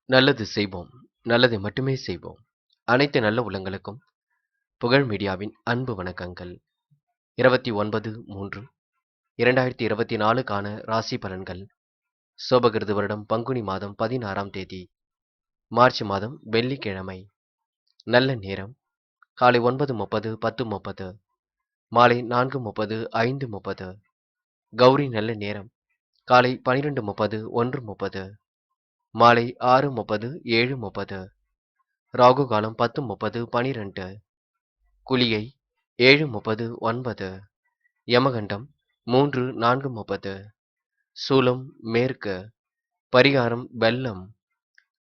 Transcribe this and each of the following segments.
நல்லது செய்வோம். நல்லதை மட்டுமே செய்வோம். அனைத்து நல்ல உள்ளங்களுக்கும் புகழ் மீடியாவின் அன்பு வணக்கங்கள். 29/3/2024க்கான ராசி பலன்கள். சோபகிருது வருடம் பங்குனி மாதம் 16ஆம் தேதி, மார்ச் மாதம் வெள்ளிக்கிழமை. நல்ல நேரம் காலை 9:30 10:30, மாலை 4:30 5:30. கௌரி நல்ல நேரம் காலை 12:30 1:30, மாலை 6:30 7:30. ராகு காலம் 10:30 12. குளிகை 7:30 9. யமகண்டம் 3 4:30. சூலம் மேற்கு. பரிகாரம் வெல்லம்.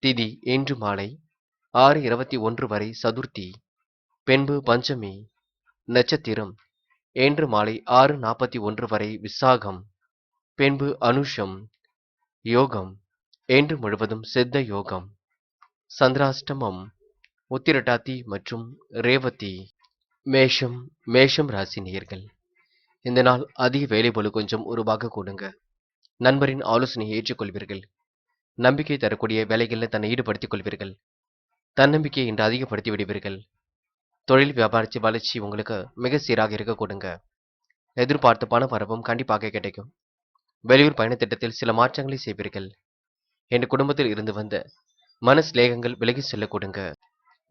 திதி இன்று மாலை 6:21 வரை சதுர்த்தி, பின்பு பஞ்சமி. நட்சத்திரம் இன்று மாலை 6:41 வரை விசாகம், பின்பு அனுஷம். யோகம் இன்று முழுவதும் சித்த யோகம். சந்திராஷ்டமம் உத்திரட்டாதி மற்றும் ரேவதி. மேஷம் ராசி நேயர்கள். இந்த நாள் அதிக வேலைபளு கொஞ்சம் உருவாக கூடுங்க. நண்பரின் ஆலோசனையை ஏற்றுக்கொள்வீர்கள். நம்பிக்கை தரக்கூடிய வேலைகளில் தன்னை ஈடுபடுத்திக் கொள்வீர்கள். தன்னம்பிக்கையை இன்று அதிகப்படுத்தி விடுவீர்கள். தொழில் வியாபாரத்தி வளர்ச்சி உங்களுக்கு மிக சீராக இருக்க கொடுங்க. எதிர்பார்த்த பண வரவும் கண்டிப்பாக கிடைக்கும். வெளியூர் பயண திட்டத்தில் சில மாற்றங்களை செய்வீர்கள். என் குடும்பத்தில் இருந்து வந்த மனஸ்லேகங்கள் விலகி செல்ல கொடுங்க.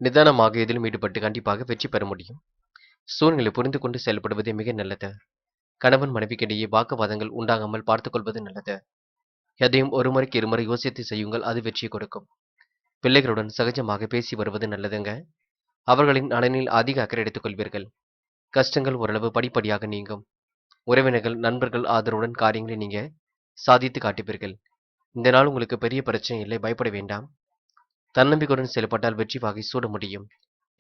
நிதானமாக எதிலும் ஈடுபட்டு கண்டிப்பாக வெற்றி பெற முடியும். சூழ்நிலை புரிந்து கொண்டு செயல்படுவதே மிக நல்லது. கணவன் மனைவிக்கிடையே வாக்குவாதங்கள் உண்டாகாமல் பார்த்துக் கொள்வது நல்லது. எதையும் ஒரு முறைக்கு இருமுறை யோசித்து செய்யுங்கள், அது வெற்றி கொடுக்கும். பிள்ளைகளுடன் சகஜமாக பேசி வருவது நல்லதுங்க. அவர்களின் நலனில் அதிக அக்கறை எடுத்துக் கொள்வீர்கள். கஷ்டங்கள் ஓரளவு படிப்படியாக நீங்கும். உறவினர்கள் நண்பர்கள் ஆதரவுடன் காரியங்களை நீங்க சாதித்து காட்டுவீர்கள். இந்த நாள் உங்களுக்கு பெரிய பிரச்சனை இல்லை, பயப்பட வேண்டாம். தன்னம்பிக்கையுடன் செயல்பட்டால் வெற்றி வாகை சூட முடியும்.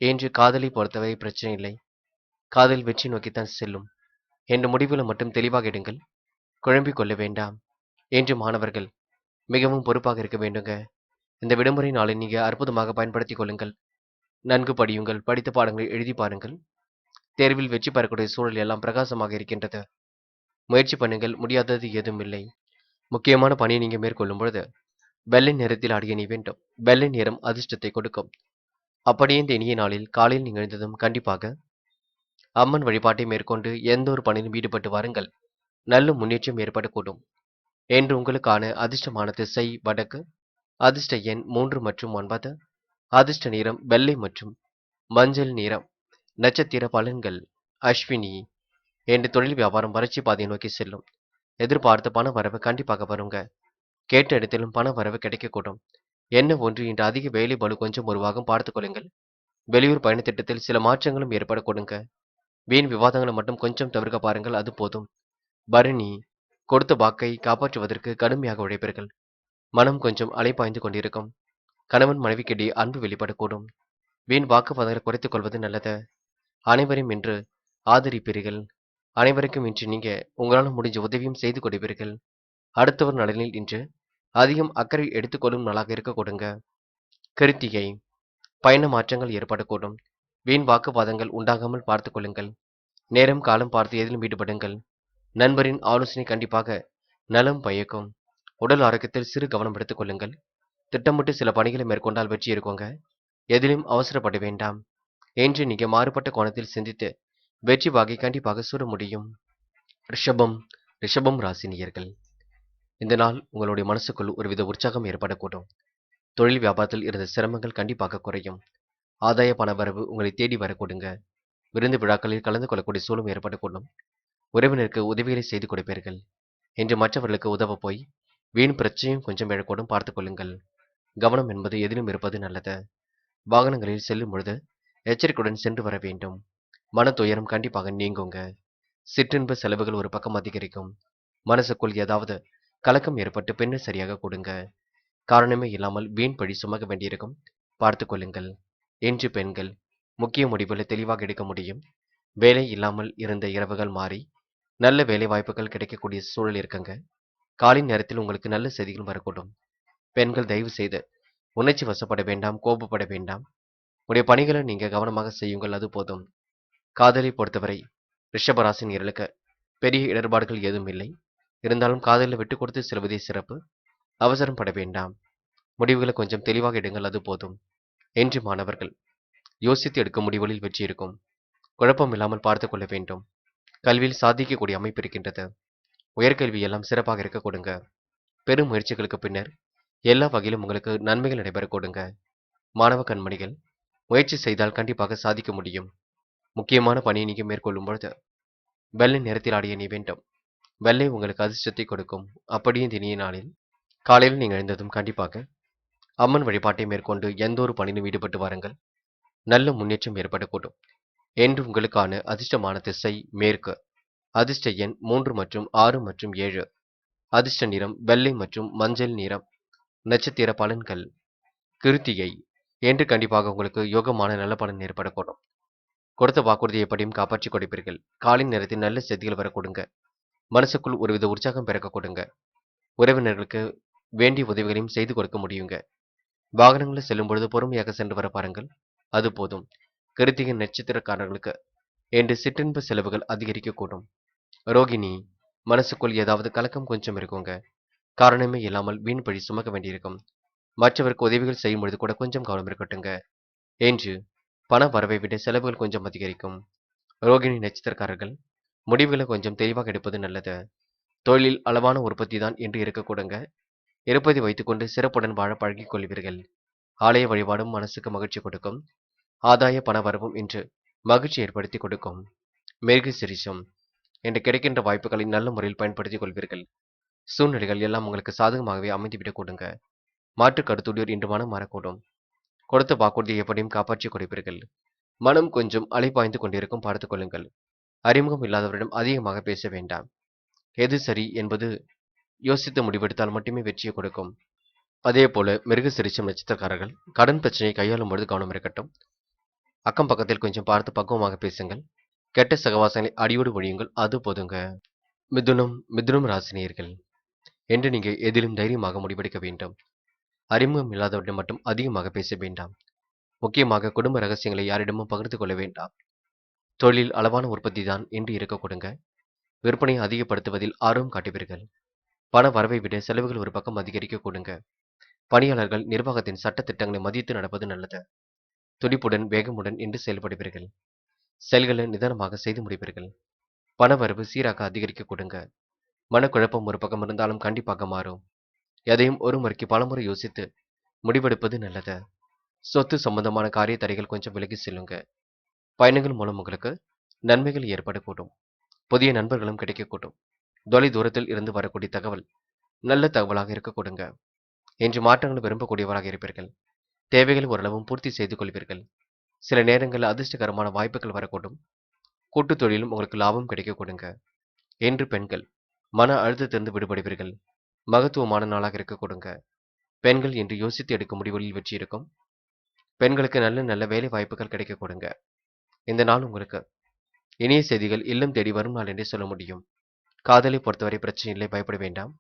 என்று காதலை பொறுத்தவரை பிரச்சனை இல்லை. காதல் வெற்றி நோக்கித்தான் செல்லும் என்ற முடிவுல மட்டும் தெளிவாக எடுங்கள். குழம்பிக் கொள்ள வேண்டாம். என்று மாணவர்கள் மிகவும் பொறுப்பாக இருக்க வேண்டுங்க. இந்த விடுமுறை நாளை நீங்க அற்புதமாக பயன்படுத்திக் கொள்ளுங்கள். நன்கு படியுங்கள். படித்த பாடங்களை எழுதி பாருங்கள். தேர்வில் வெற்றி பெறக்கூடிய சூழல் எல்லாம் பிரகாசமாக இருக்கின்றது. முயற்சி பண்ணுங்கள், முடியாதது எதுவும் இல்லை. முக்கியமான பணியை நீங்க மேற்கொள்ளும் பொழுது வெள்ளை நிறத்தில் ஆடிய நீ வேண்டும். வெள்ளை நிறம் அதிர்ஷ்டத்தை கொடுக்கும். அப்படியே இந்த இனிய நாளில் காலையில் நீங்கள் எழுந்ததும் கண்டிப்பாக அம்மன் வழிபாட்டை மேற்கொண்டு எந்த ஒரு பணியிலும் ஈடுபட்டு வாருங்கள். நல்ல முன்னேற்றம் ஏற்படக்கூடும். என்று உங்களுக்கான அதிர்ஷ்டமான திசை வடக்கு. அதிர்ஷ்ட எண் 3 மற்றும் 9. அதிர்ஷ்ட நிறம் வெள்ளை மற்றும் மஞ்சள் நிறம். நட்சத்திர பலன்கள். அஸ்வினி. என்று தொழில் வியாபாரம் வளர்ச்சி பாதையை நோக்கி செல்லும். எதிர்பார்த்த பண வரவு கண்டிப்பாக வருங்க. கேட்ட இடத்திலும் பண வரவு கிடைக்கக்கூடும். என்ன ஒன்று இன்று அதிக வேலை பளு கொஞ்சம் உருவாகும், பார்த்துக் கொள்ளுங்கள். வெளியூர் பயண திட்டத்தில் சில மாற்றங்களும் ஏற்பட கொடுங்க. வீண் விவாதங்களை மட்டும் கொஞ்சம் தவிர்க்க பாருங்கள், அது போதும். பரணி. கொடுத்த வாக்கை காப்பாற்றுவதற்கு கடுமையாக உழைப்பீர்கள். மனம் கொஞ்சம் அலைப்பாய்ந்து கொண்டிருக்கும். கணவன் மனைவிக்கிடையே அன்பு வெளிப்படக்கூடும். வீண் வாக்குவாதங்களை குறைத்துக் கொள்வது நல்லது. அனைவரும் இன்று ஆதரிப்பீர்கள். அனைவருக்கும் இன்று நீங்க உங்களால் முடிஞ்ச உதவியும் செய்து கொடுப்பீர்கள். அடுத்தவர் நலனில் இன்று அதிகம் அக்கறை எடுத்துக்கொள்ளும் நாளாக இருக்க கொடுங்க. கிருத்திகை. பயண மாற்றங்கள் ஏற்படக்கூடும். வீண் வாக்குவாதங்கள் உண்டாகாமல் பார்த்துக் கொள்ளுங்கள். நேரம் காலம் பார்த்து எதிலும் ஈடுபடுங்கள். நண்பரின் ஆலோசனை கண்டிப்பாக நலம் பயக்கும். உடல் ஆரோக்கியத்தில் சிறு கவனம் எடுத்துக் கொள்ளுங்கள். திட்டமிட்டு சில பணிகளை மேற்கொண்டால் வெற்றி இருக்குங்க. எதிலும் அவசரப்பட வேண்டாம். என்று நீங்க மாறுபட்ட கோணத்தில் சிந்தித்து வெற்றி வாகை கண்டிப்பாக சூட முடியும். ரிஷபம் ராசினியர்கள். இந்த நாள் உங்களுடைய மனசுக்குள் ஒருவித உற்சாகம் ஏற்படக்கூடும். தொழில் வியாபாரத்தில் இருந்த சிரமங்கள் கண்டிப்பாக குறையும். ஆதாய பணவரவு உங்களை தேடி வரக்கூடுங்க. விருந்து விழாக்களில் கலந்து கொள்ளக்கூடிய சூழலும் ஏற்படக்கூடும். உறவினருக்கு உதவிகளை செய்து கொடுப்பீர்கள். என்று மற்றவர்களுக்கு உதவ போய் வீண் பிரச்சனையும் கொஞ்சம் எழக்கூடும், பார்த்துக் கொள்ளுங்கள். கவனம் என்பது எதிலும் இருப்பது நல்லது. வாகனங்களில் செல்லும் பொழுது எச்சரிக்கையுடன் சென்று வர வேண்டும். மன துயரம் கண்டிப்பாக நீங்குங்க. சிற்றின்ப செலவுகள் ஒரு பக்கம் அதிகரிக்கும். மனசுக்குள் ஏதாவது கலக்கம் ஏற்பட்டு பின்னர் சரியாக கொடுங்க. காரணமே இல்லாமல் வீண் பழி சுமக்க வேண்டியிருக்கும், பார்த்துக் கொள்ளுங்கள். என்று பெண்கள் முக்கிய முடிவுகளை தெளிவாக எடுக்க முடியும். வேலை இல்லாமல் இருந்த இரவுகள் மாறி நல்ல வேலை வாய்ப்புகள் கிடைக்கக்கூடிய சூழல் இருக்குங்க. காலை நேரத்தில் உங்களுக்கு நல்ல செய்திகள் வரக்கூடும். பெண்கள் தயவு செய்து உணர்ச்சி வசப்பட வேண்டாம், கோபப்பட வேண்டாம். உடைய பணிகளை நீங்க கவனமாக செய்யுங்கள், அது போதும். காதலை பொறுத்தவரை ரிஷபராசினியர்களுக்கு பெரிய இடர்பாடுகள் ஏதும் இல்லை. இருந்தாலும் காதலில் விட்டு கொடுத்து செல்வதே சிறப்பு. அவசரம் பட வேண்டாம். முடிவுகளை கொஞ்சம் தெளிவாக எடுங்கள், அது போதும். என்று மாணவர்கள் யோசித்து எடுக்கும் முடிவுகளில் வெற்றி இருக்கும். குழப்பம் இல்லாமல் பார்த்துக் கொள்ள வேண்டும். கல்வியில் சாதிக்கக்கூடிய அமைப்பு இருக்கின்றது. உயர்கல்வி எல்லாம் சிறப்பாக இருக்க கொடுங்க. பெரும் முயற்சிகளுக்கு பின்னர் எல்லா வகையிலும் உங்களுக்கு நன்மைகள் நடைபெற கொடுங்க. மாணவ கண்மணிகள், முயற்சி செய்தால் கண்டிப்பாக சாதிக்க முடியும். முக்கியமான பணியை நீங்க மேற்கொள்ளும் பொழுது வெள்ளை நிறத்தில் ஆடிய நீ வேண்டும். வெள்ளை உங்களுக்கு அதிர்ஷ்டத்தை கொடுக்கும். அப்படியே இந்த இனிய நாளில் காலையில் நீங்கள் எழுந்ததும் கண்டிப்பாக அம்மன் வழிபாட்டை மேற்கொண்டு எந்த ஒரு பணியிலும் ஈடுபட்டு வாருங்கள். நல்ல முன்னேற்றம் ஏற்படக்கூடும். என்று உங்களுக்கான அதிர்ஷ்டமான திசை மேற்கு. அதிர்ஷ்ட எண் 3 மற்றும் 6 மற்றும் 7. அதிர்ஷ்ட நிறம் வெள்ளை மற்றும் மஞ்சள் நிறம். நட்சத்திர பலன்கள். கிருத்திகை. என்று கண்டிப்பாக உங்களுக்கு யோகமான நல்ல பலன் ஏற்படக்கூடும். கொடுத்த வாக்குறுதியை எப்படியும் காப்பாற்றிக் கொடுப்பீர்கள். காலை நேரத்தில் நல்ல செய்திகள் வர கொடுங்க. மனசுக்குள் ஒருவித உற்சாகம் பிறக்க கொடுங்க. உறவினர்களுக்கு வேண்டிய உதவிகளையும் செய்து கொடுக்க முடியுங்க. வாகனங்களில் செல்லும் பொழுது பொறுமையாக சென்று வர பாருங்கள், அது போதும். கிருத்திகை நட்சத்திரக்காரர்களுக்கு என்று சிற்றின்ப செலவுகள் அதிகரிக்கக்கூடும். ரோகிணி, மனசுக்குள் ஏதாவது கலக்கம் கொஞ்சம் இருக்குங்க. காரணமே இல்லாமல் வீண் பழி சுமக்க வேண்டியிருக்கும். மற்றவருக்கு உதவிகள் செய்யும் பொழுது கூட கொஞ்சம் கவனம் இருக்கட்டுங்க. என்று பண வரவை விட செலவுகள் கொஞ்சம் அதிகரிக்கும். ரோகிணி நட்சத்திரக்காரர்கள் முடிவுகளை கொஞ்சம் தெளிவாக எடுப்பது நல்லது. தொழிலில் அளவான உற்பத்தி தான் என்று இருக்கக்கூடுங்க. இருப்பதை வைத்துக்கொண்டு சிறப்புடன் வாழ பழகிக் கொள்வீர்கள். ஆலய வழிபாடும் மனசுக்கு மகிழ்ச்சி கொடுக்கும். ஆதாய பண வரவும் இன்று மகிழ்ச்சி ஏற்படுத்தி கொடுக்கும். மிருக சிரிஷம் என்று கிடைக்கின்ற வாய்ப்புகளை நல்ல முறையில் பயன்படுத்திக் கொள்வீர்கள். சூழ்நிலைகள் எல்லாம் உங்களுக்கு சாதகமாகவே அமைந்துவிடக் கொடுங்க. மாற்று கருத்துடையோர் இன்று மனம் மாறக்கூடும். கொடுத்த வாக்குறுதியை எப்படியும் காப்பாற்றிக் கொடுப்பீர்கள். மனம் கொஞ்சம் அலைபாய்ந்து கொண்டிருக்கும், பார்த்துக் கொள்ளுங்கள். அறிமுகம் இல்லாதவரிடம் அதிகமாக பேச வேண்டாம். எது சரி என்பது யோசித்து முடிவெடுத்தால் மட்டுமே வெற்றியை கொடுக்கும். அதே போல மிருக சிரிஷம் நட்சத்திரக்காரர்கள் கடன் பிரச்சனையை கையாளும் பொழுது கவனம் இருக்கட்டும். அக்கம் பக்கத்தில் கொஞ்சம் பார்த்து பக்குவமாக பேசுங்கள். கெட்ட சகவாசங்களை அடியோடு ஒழியுங்கள், அது போதுங்க. மிதுனம் ராசினியர்கள் என்று நீங்க எதிலும் தைரியமாக முடிவெடுக்க வேண்டும். அறிமுகம் இல்லாதவரிடம் மட்டும் அதிகமாக பேச வேண்டாம். முக்கியமாக குடும்ப ரகசியங்களை யாரிடமும் பகிர்ந்து கொள்ள வேண்டாம். தொழில் அளவான உற்பத்தி தான் என்று இருக்க கொடுங்க. விற்பனையை அதிகப்படுத்துவதில் ஆர்வம் காட்டுவீர்கள். பண வரவை விட செலவுகள் ஒரு பக்கம் அதிகரிக்க கொடுங்க. பணியாளர்கள் நிர்வாகத்தின் சட்ட திட்டங்களை மதித்து நடப்பது நல்லது. துடிப்புடன் வேகமுடன் என்று செயல்படுவீர்கள். செயல்களை நிதானமாக செய்து முடிப்பீர்கள். பணவரவு சீராக அதிகரிக்க கொடுங்க. மனக்குழப்பம் ஒரு பக்கம் இருந்தாலும் கண்டிப்பாக மாறும். எதையும் ஒரு முறைக்கு பலமுறை யோசித்து முடிவெடுப்பது நல்லது. சொத்து சம்பந்தமான காரிய தடைகள் கொஞ்சம் விலகி செல்லுங்க. பயணங்கள் மூலம் உங்களுக்கு நன்மைகள் ஏற்படக்கூடும். புதிய நண்பர்களும் கிடைக்கக்கூடும். தொலை தூரத்தில் இருந்து வரக்கூடிய தகவல் நல்ல தகவலாக இருக்க கொடுங்க. என்று மாற்றங்களை விரும்பக்கூடியவராக இருப்பீர்கள். தேவைகளை ஓரளவும் பூர்த்தி செய்து கொள்வீர்கள். சில நேரங்களில் அதிர்ஷ்டகரமான வாய்ப்புகள் வரக்கூடும். கூட்டுத் தொழிலும் உங்களுக்கு லாபம் கிடைக்க கொடுங்க. என்று பெண்கள் மன அழுத்தத்திலிருந்து விடுபடுவீர்கள். மகத்துவமான நாளாக இருக்க கொடுங்க. பெண்கள் என்று யோசித்து எடுக்கும் முடிவுகளில் வெற்றி இருக்கும். பெண்களுக்கு நல்ல நல்ல வேலை வாய்ப்புகள் கிடைக்க கொடுங்க. இந்த நாள் உங்களுக்கு இனிய செய்திகள் இல்லம் தேடி வரும் நாள் என்றே சொல்ல முடியும். காதலை பொறுத்தவரை பிரச்சனை இல்லை, பயப்பட வேண்டாம்.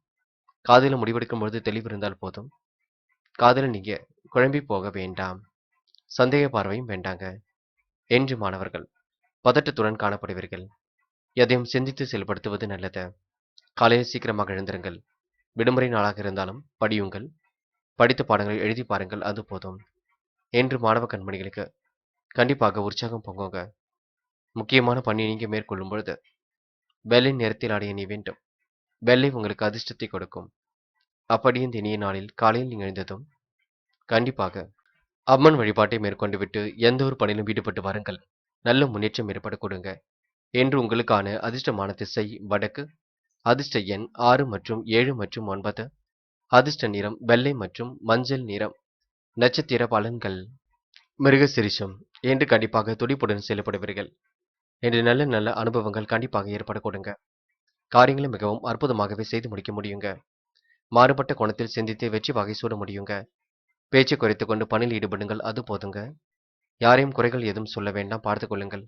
காதல முடிவெடுக்கும் பொழுது தெளிவு இருந்தால் போதும். காதல நீங்க குழம்பி போக வேண்டாம். சந்தேக பார்வையும் வேண்டாங்க. என்று மாணவர்கள் பதட்டத்துடன் காணப்படுவீர்கள். எதையும் சிந்தித்து செயல்படுத்துவது நல்லது. காலையில் சீக்கிரமாக எழுந்திருங்கள். விடுமுறை நாளாக இருந்தாலும் படியுங்கள். படித்த பாடங்களை எழுதி பாருங்கள், அது போதும். என்று மாணவ கண்மணிகளுக்கு கண்டிப்பாக உற்சாகம் பொங்குங்க. முக்கியமான பணியை நீங்க மேற்கொள்ளும் பொழுது வெள்ளை நிறத்தில் ஆடைய நீ வேண்டும். வெள்ளை உங்களுக்கு அதிர்ஷ்டத்தை கொடுக்கும். அப்படியே இந்த இனிய நாளில் காலையில் நீங்கள் எழுந்ததும் கண்டிப்பாக அம்மன் வழிபாட்டை மேற்கொண்டு விட்டு எந்த ஒரு பணியிலும் ஈடுபட்டு வாருங்கள். நல்ல முன்னேற்றம் ஏற்பட கொடுங்க. என்று உங்களுக்கான அதிர்ஷ்டமான திசை வடக்கு. அதிர்ஷ்ட எண் 6 மற்றும் 7 மற்றும் 9. அதிர்ஷ்ட நிறம் வெள்ளை மற்றும் மஞ்சள் நிறம். நட்சத்திர பலன்கள். மிருகசிரிஷம் என்று கண்டிப்பாக துடிப்புடன் செயல்படுவீர்கள். என்று நல்ல நல்ல அனுபவங்கள் கண்டிப்பாக ஏற்பட கொடுங்க. காரியங்களை மிகவும் அற்புதமாகவே செய்து முடிக்க முடியுங்க. மாறுபட்ட கோணத்தில் சிந்தித்து வெற்றி வகை சூட முடியுங்க. பேச்சை குறைத்துக் கொண்டு பணியில் ஈடுபடுங்கள், அது போதுங்க. யாரையும் குறைகள் எதுவும் சொல்ல வேண்டாம், பார்த்துக் கொள்ளுங்கள்.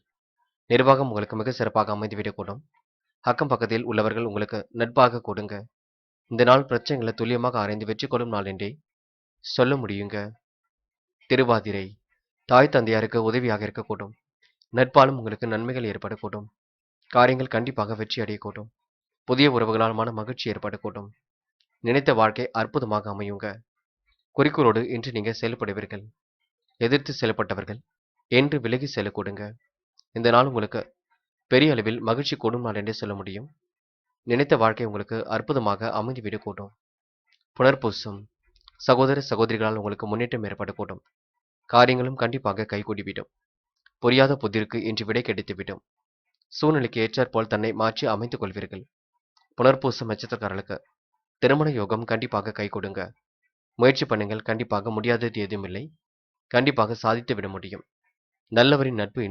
நிர்வாகம் உங்களுக்கு மிக சிறப்பாக அமைந்துவிடக்கூடும். அக்கம் பக்கத்தில் உள்ளவர்கள் உங்களுக்கு நட்பாக கொடுங்க. இந்த நாள் பிரச்சனைகளை துல்லியமாக ஆராய்ந்து வெற்றி கொள்ளும் நாள் என்றே சொல்ல முடியுங்க. திருவாதிரை தாய் தந்தையாருக்கு உதவியாக இருக்கக்கூடும். நட்பாலும் உங்களுக்கு நன்மைகள் ஏற்படக்கூடும். காரியங்கள் கண்டிப்பாக வெற்றி அடையக்கூடும். புதிய உறவுகளால் மன மகிழ்ச்சி ஏற்படக்கூடும். நினைத்த வாழ்க்கை அற்புதமாக அமையுங்க. குறிக்கோளோடு இன்று நீங்க செயல்படுவீர்கள். எதிர்த்து செயல்பட்டவர்கள் என்று விலகி செல்லக்கூடுங்க. இந்த நாள் உங்களுக்கு பெரிய அளவில் மகிழ்ச்சி கூடும் நாள் என்றே சொல்ல முடியும். நினைத்த வாழ்க்கை உங்களுக்கு அற்புதமாக அமைந்து விடக்கூடும். புனர்பூசம் சகோதர சகோதரிகளால் உங்களுக்கு முன்னேற்றம் ஏற்படக்கூடும். காரியங்களும் கண்டிப்பாக கைகூடிவிடும். புரியாத புதிருக்கு இன்று விடை கிடைத்துவிடும். சூழ்நிலைக்கு ஏற்றாற்போல் தன்னை மாற்றி அமைத்துக் கொள்வீர்கள். புனர்பூசம் நட்சத்திரக்காரர்களுக்கு திருமண யோகம் கண்டிப்பாக கைகூடுங்க. முயற்சி பண்ணுங்கள், கண்டிப்பாக முடியாதது எதுவுமில்லை. கண்டிப்பாக சாதித்து விட முடியும். நல்லவரின் நட்பு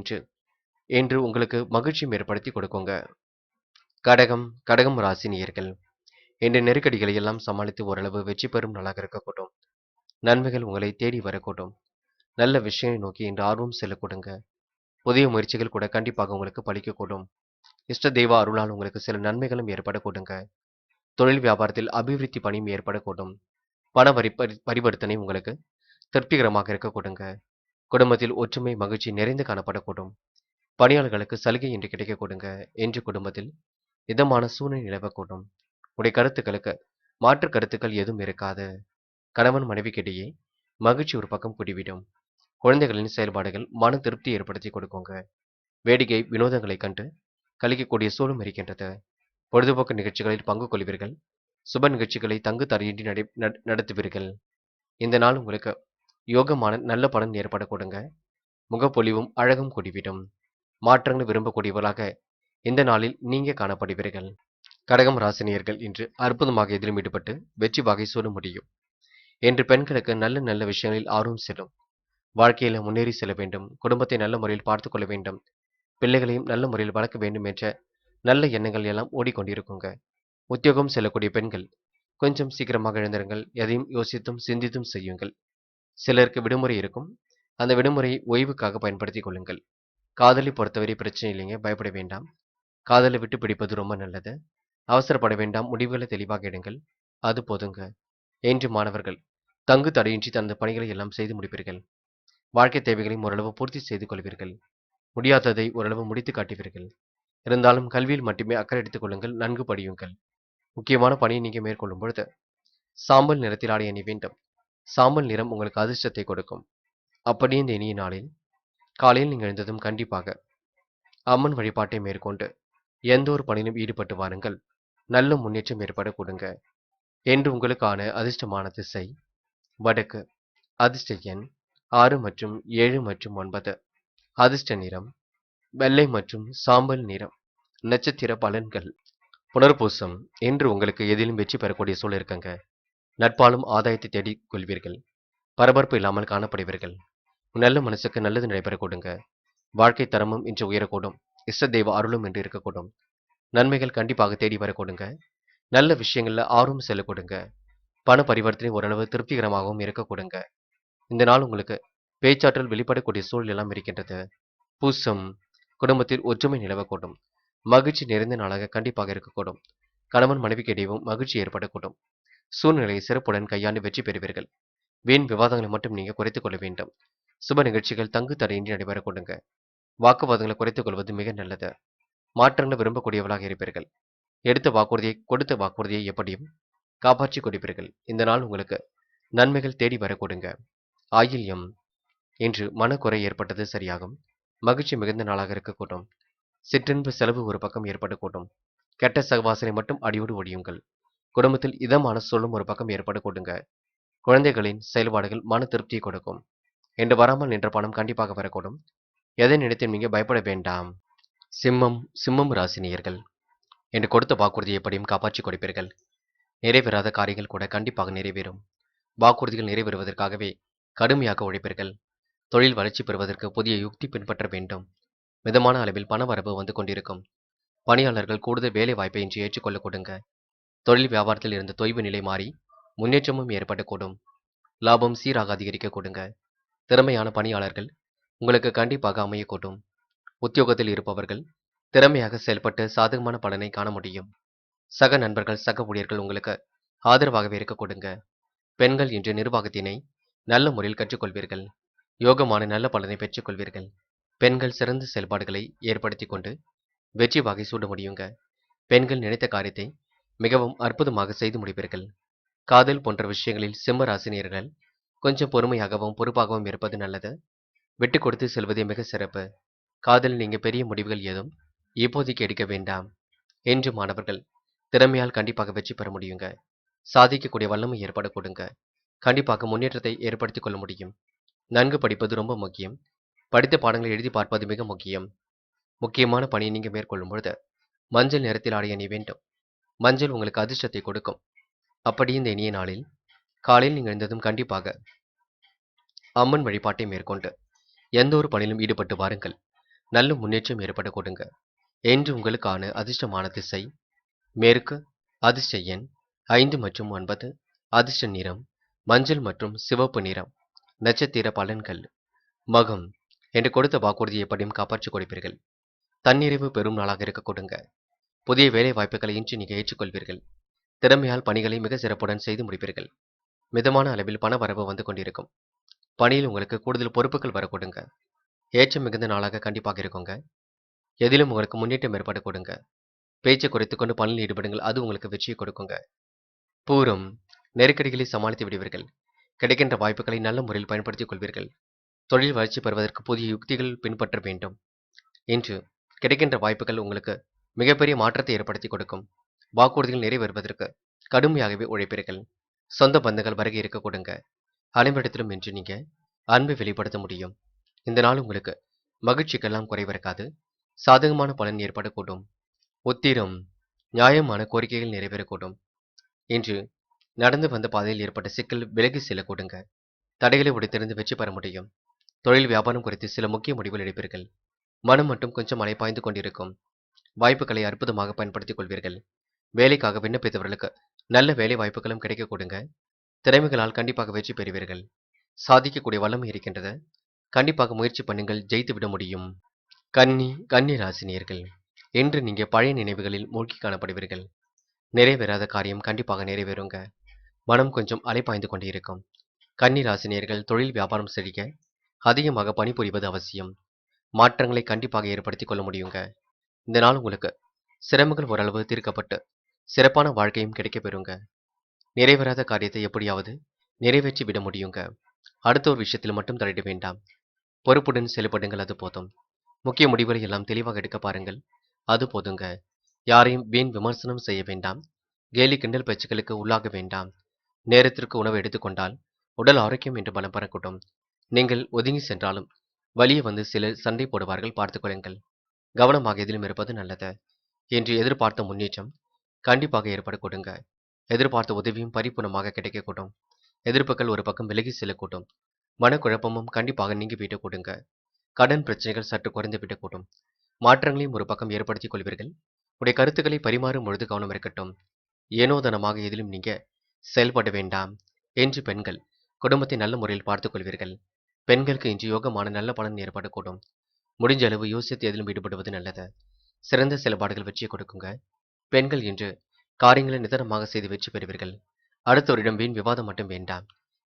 இன்று உங்களுக்கு மகிழ்ச்சியும் ஏற்படுத்தி கொடுக்குங்க. கடகம் ராசி நேயர்கள். இன்று நெருக்கடிகளை எல்லாம் சமாளித்து ஓரளவு வெற்றி பெறும் நாளாக இருக்கக்கூடும். நன்மைகள் உங்களை தேடி வரக்கூடும். நல்ல விஷயங்களை நோக்கி இன்று ஆர்வம் செல்லக்கூடுங்க. புதிய முயற்சிகள் கூட கண்டிப்பாக உங்களுக்கு பலிக்கக்கூடும். இஷ்ட தெய்வ அருளால் உங்களுக்கு சில நன்மைகளும் ஏற்படக்கூடுங்க. தொழில் வியாபாரத்தில் அபிவிருத்தி பணியும் ஏற்படக்கூடும். பண பரிவர்த்தனை உங்களுக்கு திருப்திகரமாக இருக்கக்கூடுங்க. குடும்பத்தில் ஒற்றுமை மகிழ்ச்சி நிறைந்து காணப்படக்கூடும். பணியாளர்களுக்கு சலுகை இன்று கிடைக்கக்கூடுங்க. இன்று குடும்பத்தில் இதமான சூழ்நிலை நிலவக்கூடும். உடைய கருத்துக்களுக்கு மாற்று கருத்துக்கள் எதுவும் இருக்காது. கணவன் மனைவிக்கிடையே மகிழ்ச்சி ஒரு பக்கம் கூடிவிடும். குழந்தைகளின் செயல்பாடுகள் மன திருப்தி ஏற்படுத்தி கொடுக்குங்க. வேடிக்கை வினோதங்களை கண்டு கழிக்கக்கூடிய சூழலும் இருக்கின்றது. பொழுதுபோக்கு நிகழ்ச்சிகளில் பங்கு கொள்வீர்கள். சுப நிகழ்ச்சிகளை தங்கு தடையின்றி நடத்துவீர்கள். இந்த நாள் உங்களுக்கு யோகமான நல்ல பலன் ஏற்படக்கூடுங்க. முகப்பொலிவும் அழகும் கூடிவிடும். மாற்றங்கள் விரும்பக்கூடியவர்களாக இந்த நாளில் நீங்க காணப்படுவீர்கள். கடகம் ராசினியர்கள் இன்று அற்புதமாக எதிலும் ஈடுபட்டு வெற்றி வகை சூட முடியும். இன்று பெண்களுக்கு நல்ல நல்ல விஷயங்களில் ஆர்வம் செல்லும். வாழ்க்கையில முன்னேறி செல்ல வேண்டும். குடும்பத்தை நல்ல முறையில் பார்த்துக் கொள்ள வேண்டும். பிள்ளைகளையும் நல்ல முறையில் வளர்க்க வேண்டும் என்ற நல்ல எண்ணங்கள் எல்லாம் ஓடிக்கொண்டிருக்குங்க. உத்தியோகம் செல்லக்கூடிய பெண்கள் கொஞ்சம் சீக்கிரமாக எழுந்திருங்கள். எதையும் யோசித்தும் சிந்தித்தும் செய்யுங்கள். சிலருக்கு விடுமுறை இருக்கும். அந்த விடுமுறையை ஓய்வுக்காக பயன்படுத்திக் கொள்ளுங்கள். காதலை பொறுத்தவரை பிரச்சனை இல்லைங்க, பயப்பட வேண்டாம். காதலை விட்டு பிடிப்பது ரொம்ப நல்லது. அவசரப்பட வேண்டாம், முடிவுகளை தெளிவாக எடுங்கள். அது போதுங்க. இன்று மாணவர்கள் தங்கு தடையின்றி தனது பணிகளை எல்லாம் செய்து முடிப்பீர்கள். வாழ்க்கை தேவைகளையும் ஓரளவு பூர்த்தி செய்து கொள்வீர்கள். முடியாததை ஓரளவு முடித்து காட்டுவீர்கள். இருந்தாலும் கல்வியில் மட்டுமே அக்கறை எடுத்துக் கொள்ளுங்கள். நன்கு படியுங்கள். முக்கியமான பணியை நீங்க மேற்கொள்ளும் பொழுது சாம்பல் நிறத்தில் ஆடை அணி வேண்டும். சாம்பல் நிறம் உங்களுக்கு அதிர்ஷ்டத்தை கொடுக்கும். அப்படி இந்த இனிய நாளில் காலையில் நீங்கள் எழுந்ததும் கண்டிப்பாக அம்மன் வழிபாட்டை மேற்கொண்டு எந்த ஒரு பணியிலும் ஈடுபட்டு வாருங்கள். நல்ல முன்னேற்றம் ஏற்பட கொடுங்க. என்று உங்களுக்கான அதிர்ஷ்டமான திசை வடக்கு. அதிர்ஷ்ட எண் 6 மற்றும் 7 மற்றும் 9. அதிர்ஷ்ட நிறம் வெள்ளை மற்றும் சாம்பல் நிறம். நட்சத்திர பலன்கள். புனர்பூசம் இன்று உங்களுக்கு எதிலும் வெற்றி பெறக்கூடிய சூழல் இருக்குங்க. நட்பாலும் ஆதாயத்தை தேடிக் கொள்வீர்கள். பரபரப்பு இல்லாமல் காணப்படுவீர்கள். நல்ல மனசுக்கு நல்லது நடைபெற கொடுங்க. வாழ்க்கை தரமும் இன்று உயரக்கூடும். இஷ்ட தெய்வ அருளும் இன்று இருக்கக்கூடும். நன்மைகள் கண்டிப்பாக தேடி வர கொடுங்க. நல்ல விஷயங்கள்ல ஆர்வம் செல்ல கொடுங்க. பண பரிவர்த்தனை ஓரளவு திருப்திகரமாகவும் இருக்க கொடுங்க. இந்த நாள் உங்களுக்கு பேச்சாற்றல் வெளிப்படக்கூடிய சூழல் எல்லாம் இருக்கின்றது. பூசம் குடும்பத்தில் ஒற்றுமை நிலவக்கூடும். மகிழ்ச்சி நிறைந்த நாளாக கண்டிப்பாக இருக்கக்கூடும். கணவன் மனைவிக்கு இடையவும் மகிழ்ச்சி ஏற்படக்கூடும். சூழ்நிலையை சிறப்புடன் கையாண்டு வெற்றி பெறுவீர்கள். வீண் விவாதங்களை மட்டும் நீங்க குறைத்துக் கொள்ள வேண்டும். சுப நிகழ்ச்சிகள் தங்கு தடையின்றி நடைபெற கொடுங்க. வாக்குவாதங்களை குறைத்துக் கொள்வது மிக நல்லது. மாற்றங்களை விரும்பக்கூடியவர்களாக இருப்பீர்கள். கொடுத்த வாக்குறுதியை எப்படியும் காப்பாற்றி கொடுப்பீர்கள். இந்த நாள் உங்களுக்கு நன்மைகள் தேடி வர கொடுங்க. ஆயில்யம் இன்று மனக்குறை ஏற்பட்டது சரியாகும். மகிழ்ச்சி மிகுந்த நாளாக இருக்கக்கூடும். சிற்றின்ப செலவு ஒரு பக்கம் ஏற்படக்கூடும். கெட்ட சகவாசனை மட்டும் அடியோடு ஒழியுங்கள். குடும்பத்தில் இதமான சூழலும் ஒரு பக்கம் ஏற்பட கொடுங்க. குழந்தைகளின் செயல்பாடுகள் மன திருப்தியை கொடுக்கும். என்று வராமல் நின்ற பணம் கண்டிப்பாக வரக்கூடும். எதை நினைத்தும் நீங்க பயப்பட வேண்டாம். சிம்மம் ராசினியர்கள் என்று கொடுத்த வாக்குறுதியை எப்படியும் காப்பாற்றி கொடுப்பீர்கள். நிறைவேறாத காரியங்கள் கூட கண்டிப்பாக நிறைவேறும். வாக்குறுதிகள் நிறைவேறுவதற்காகவே கடுமையாக உழைப்பீர்கள். தொழில் வளர்ச்சி பெறுவதற்கு புதிய யுக்தி பின்பற்ற வேண்டும். மிதமான அளவில் பண வரவு வந்து கொண்டிருக்கும். பணியாளர்கள் கூடுதல் வேலை வாய்ப்பை இன்று ஏற்றுக்கொள்ள கொடுங்க. தொழில் வியாபாரத்தில் இருந்த தொய்வு நிலை மாறி முன்னேற்றமும் ஏற்படக்கூடும். லாபம் சீராக அதிகரிக்க கொடுங்க. திறமையான பணியாளர்கள் உங்களுக்கு கண்டிப்பாக அமையக்கூடும். உத்தியோகத்தில் இருப்பவர்கள் திறமையாக செயல்பட்டு சாதகமான பலனை காண முடியும். சக நண்பர்கள் சக ஊழியர்கள் உங்களுக்கு ஆதரவாகவே இருக்க கொடுங்க. பெண்கள் இன்று நிர்வாகத்தினை நல்ல முறையில் கற்றுக்கொள்வீர்கள். யோகமான நல்ல பலனை பெற்றுக் கொள்வீர்கள். பெண்கள் சிறந்த செயல்பாடுகளை ஏற்படுத்திக் கொண்டு வெற்றி வகை சூட முடியுங்க. பெண்கள் நினைத்த காரியத்தை மிகவும் அற்புதமாக செய்து முடிப்பீர்கள். காதல் போன்ற விஷயங்களில் சிம்ம ராசினியர்கள் கொஞ்சம் பொறுமையாகவும் பொறுப்பாகவும் இருப்பது நல்லது. விட்டு கொடுத்து செல்வதே மிக சிறப்பு. காதலில் நீங்க பெரிய முடிவுகள் ஏதும் இப்போதைக்கு எடுக்க வேண்டாம். என்று மாணவர்கள் திறமையால் கண்டிப்பாக வெற்றி பெற முடியுங்க. சாதிக்கக்கூடிய வல்லமை ஏற்பட கொடுங்க. கண்டிப்பாக முன்னேற்றத்தை ஏற்படுத்திக் கொள்ள முடியும். நன்கு படிப்பது ரொம்ப முக்கியம். படித்த பாடங்களை எழுதி பார்ப்பது மிக முக்கியம். முக்கியமான பணியை நீங்க மேற்கொள்ளும் பொழுது மஞ்சள் நிறத்தில் ஆடை அணிய வேண்டும். மஞ்சள் உங்களுக்கு அதிர்ஷ்டத்தை கொடுக்கும். அப்படி இந்த இனிய நாளில் காலையில் நீங்கள் எழுந்ததும் கண்டிப்பாக அம்மன் வழிபாட்டை மேற்கொண்டு எந்த ஒரு பணியிலும் ஈடுபட்டு வாருங்கள். நல்ல முன்னேற்றம் ஏற்பட கொடுங்க. என்று உங்களுக்கான அதிர்ஷ்டமான திசை மேற்கு, அதிர்ஷ்ட எண் 5 மற்றும் 9, அதிர்ஷ்ட நிறம் மஞ்சள் மற்றும் சிவப்பு நிறம். நட்சத்திர பலன்கள் மகம் என்று கொடுத்த வாக்குறுதியை எப்படியும் காப்பாற்றிக் கொடுப்பீர்கள். தன்னிறைவு பெறும் நாளாக இருக்க கொடுங்க. புதிய வேலை வாய்ப்புகளை இன்று நீங்க ஏற்றுக்கொள்வீர்கள். திறமையால் பணிகளை மிக சிறப்புடன் செய்து முடிப்பீர்கள். மிதமான அளவில் பண வரவு வந்து கொண்டிருக்கும். பணியில் உங்களுக்கு கூடுதல் பொறுப்புகள் வர கொடுங்க. ஏற்றம் மிகுந்த நாளாக கண்டிப்பாக இருக்குங்க. எதிலும் உங்களுக்கு முன்னேற்றம் ஏற்பட கொடுங்க. பேச்சை குறைத்துக் கொண்டு பணியில் ஈடுபடுங்கள். அது உங்களுக்கு வெற்றியை கொடுக்குங்க. பூரம் நெருக்கடிகளை சமாளித்து விடுவீர்கள். கிடைக்கின்ற வாய்ப்புகளை நல்ல முறையில் பயன்படுத்திக் கொள்வீர்கள். தொழில் வளர்ச்சி பெறுவதற்கு புதிய யுக்திகள் பின்பற்ற வேண்டும். இன்று கிடைக்கின்ற வாய்ப்புகள் உங்களுக்கு மிகப்பெரிய மாற்றத்தை ஏற்படுத்தி கொடுக்கும். வாக்குறுதிகள் நிறைவேறுவதற்கு கடுமையாகவே உழைப்பீர்கள். சொந்த பந்தங்கள் வருகை இருக்க கொடுங்க. அனைவரிடத்திலும் இன்று நீங்க அன்பை வெளிப்படுத்த முடியும். இந்த நாள் உங்களுக்கு மகிழ்ச்சிக்கெல்லாம் குறைவிருக்காது. சாதகமான பலன் ஏற்படக்கூடும். உத்திரம் நியாயமான கோரிக்கைகள் நிறைவேறக்கூடும். இன்று நடந்து வந்த பாதையில் ஏற்பட்ட சிக்கல் விலகி செல்ல கொடுங்க. தடைகளை உடைத்திருந்து வெற்றி பெற முடியும். தொழில் வியாபாரம் குறித்து சில முக்கிய முடிவுகள் எடுப்பீர்கள். மனம் மட்டும் கொஞ்சம் அலைப்பாய்ந்து கொண்டிருக்கும். வாய்ப்புகளை அற்புதமாக பயன்படுத்திக் கொள்வீர்கள். வேலைக்காக விண்ணப்பித்தவர்களுக்கு நல்ல வேலை வாய்ப்புகளும் கிடைக்க கொடுங்க. திறமைகளால் கண்டிப்பாக வெற்றி பெறுவீர்கள். சாதிக்கக்கூடிய வல்லமை இருக்கின்றது. கண்டிப்பாக முயற்சி பண்ணுங்கள், ஜெயித்து விட முடியும். கன்னி ராசினியர்கள் இன்று நீங்க பழைய நினைவுகளில் மூழ்கி காணப்படுவீர்கள். நிறைவேறாத காரியம் கண்டிப்பாக நிறைவேறுங்க. மனம் கொஞ்சம் அலைப்பாய்ந்து கொண்டே இருக்கும். கன்னி ராசினியர்கள் தொழில் வியாபாரம் செழிக்க அதிகமாக பணிபுரிவது அவசியம். மாற்றங்களை கண்டிப்பாக ஏற்படுத்திக் கொள்ள முடியுங்க. இந்த நாள் உங்களுக்கு சிரமங்கள் ஓரளவு தீர்க்கப்பட்டு சிறப்பான வாழ்க்கையும் கிடைக்க பெறுங்க. நிறைவேறாத காரியத்தை எப்படியாவது நிறைவேற்றி விட முடியுங்க. அடுத்த ஒரு விஷயத்தில் மட்டும் தலையிட வேண்டாம். பொறுப்புடன் செயல்படுங்கள், அது போதும். முக்கிய முடிவுகளை எல்லாம் தெளிவாக எடுக்க பாருங்கள், அது போதுங்க. யாரையும் வீண் விமர்சனம் செய்ய வேண்டாம். கேலி கிண்டல் பேச்சுக்களுக்கு உள்ளாக வேண்டாம். நேரத்திற்கு உணவு எடுத்துக்கொண்டால் உடல் ஆரோக்கியம் என்று பலம் பெறக்கூடும். நீங்கள் ஒதுங்கி சென்றாலும் வழியே வந்து சிலர் சண்டை போடுவார்கள், பார்த்துக் கொள்ளுங்கள். கவனமாக எதிலும் இருப்பது நல்லது. என்று எதிர்பார்த்த முன்னேற்றம் கண்டிப்பாக ஏற்பட கொடுங்க. எதிர்பார்த்த உதவியும் பரிபூர்ணமாக கிடைக்கக்கூடும். எதிர்ப்புகள் ஒரு பக்கம் விலகி செல்லக்கூடும். மனக்குழப்பமும் கண்டிப்பாக நீங்கிவிட்டு கொடுங்க. கடன் பிரச்சனைகள் சற்று குறைந்து விடக்கூடும். மாற்றங்களையும் ஒரு பக்கம் ஏற்படுத்திக் கொள்வீர்கள். உடைய கருத்துக்களை பரிமாறும் பொழுது கவனம் இருக்கட்டும். ஏனோதனமாக எதிலும் நீங்க செயல்பட வேண்டாம். என்று பெண்கள் குடும்பத்தை நல்ல முறையில் பார்த்துக் கொள்வீர்கள். பெண்களுக்கு இன்று யோகமான நல்ல பலன் ஏற்படக்கூடும். முடிஞ்ச அளவு யோசித்து எதிலும் ஈடுபடுவது நல்லது. சிறந்த செயல்பாடுகள் வெற்றியை கொடுக்குங்க. பெண்கள் இன்று காரியங்களை நிதானமாக செய்து வெற்றி பெறுவீர்கள். அடுத்தவரிடம் வீண் விவாதம் மட்டும் வேண்டாம்.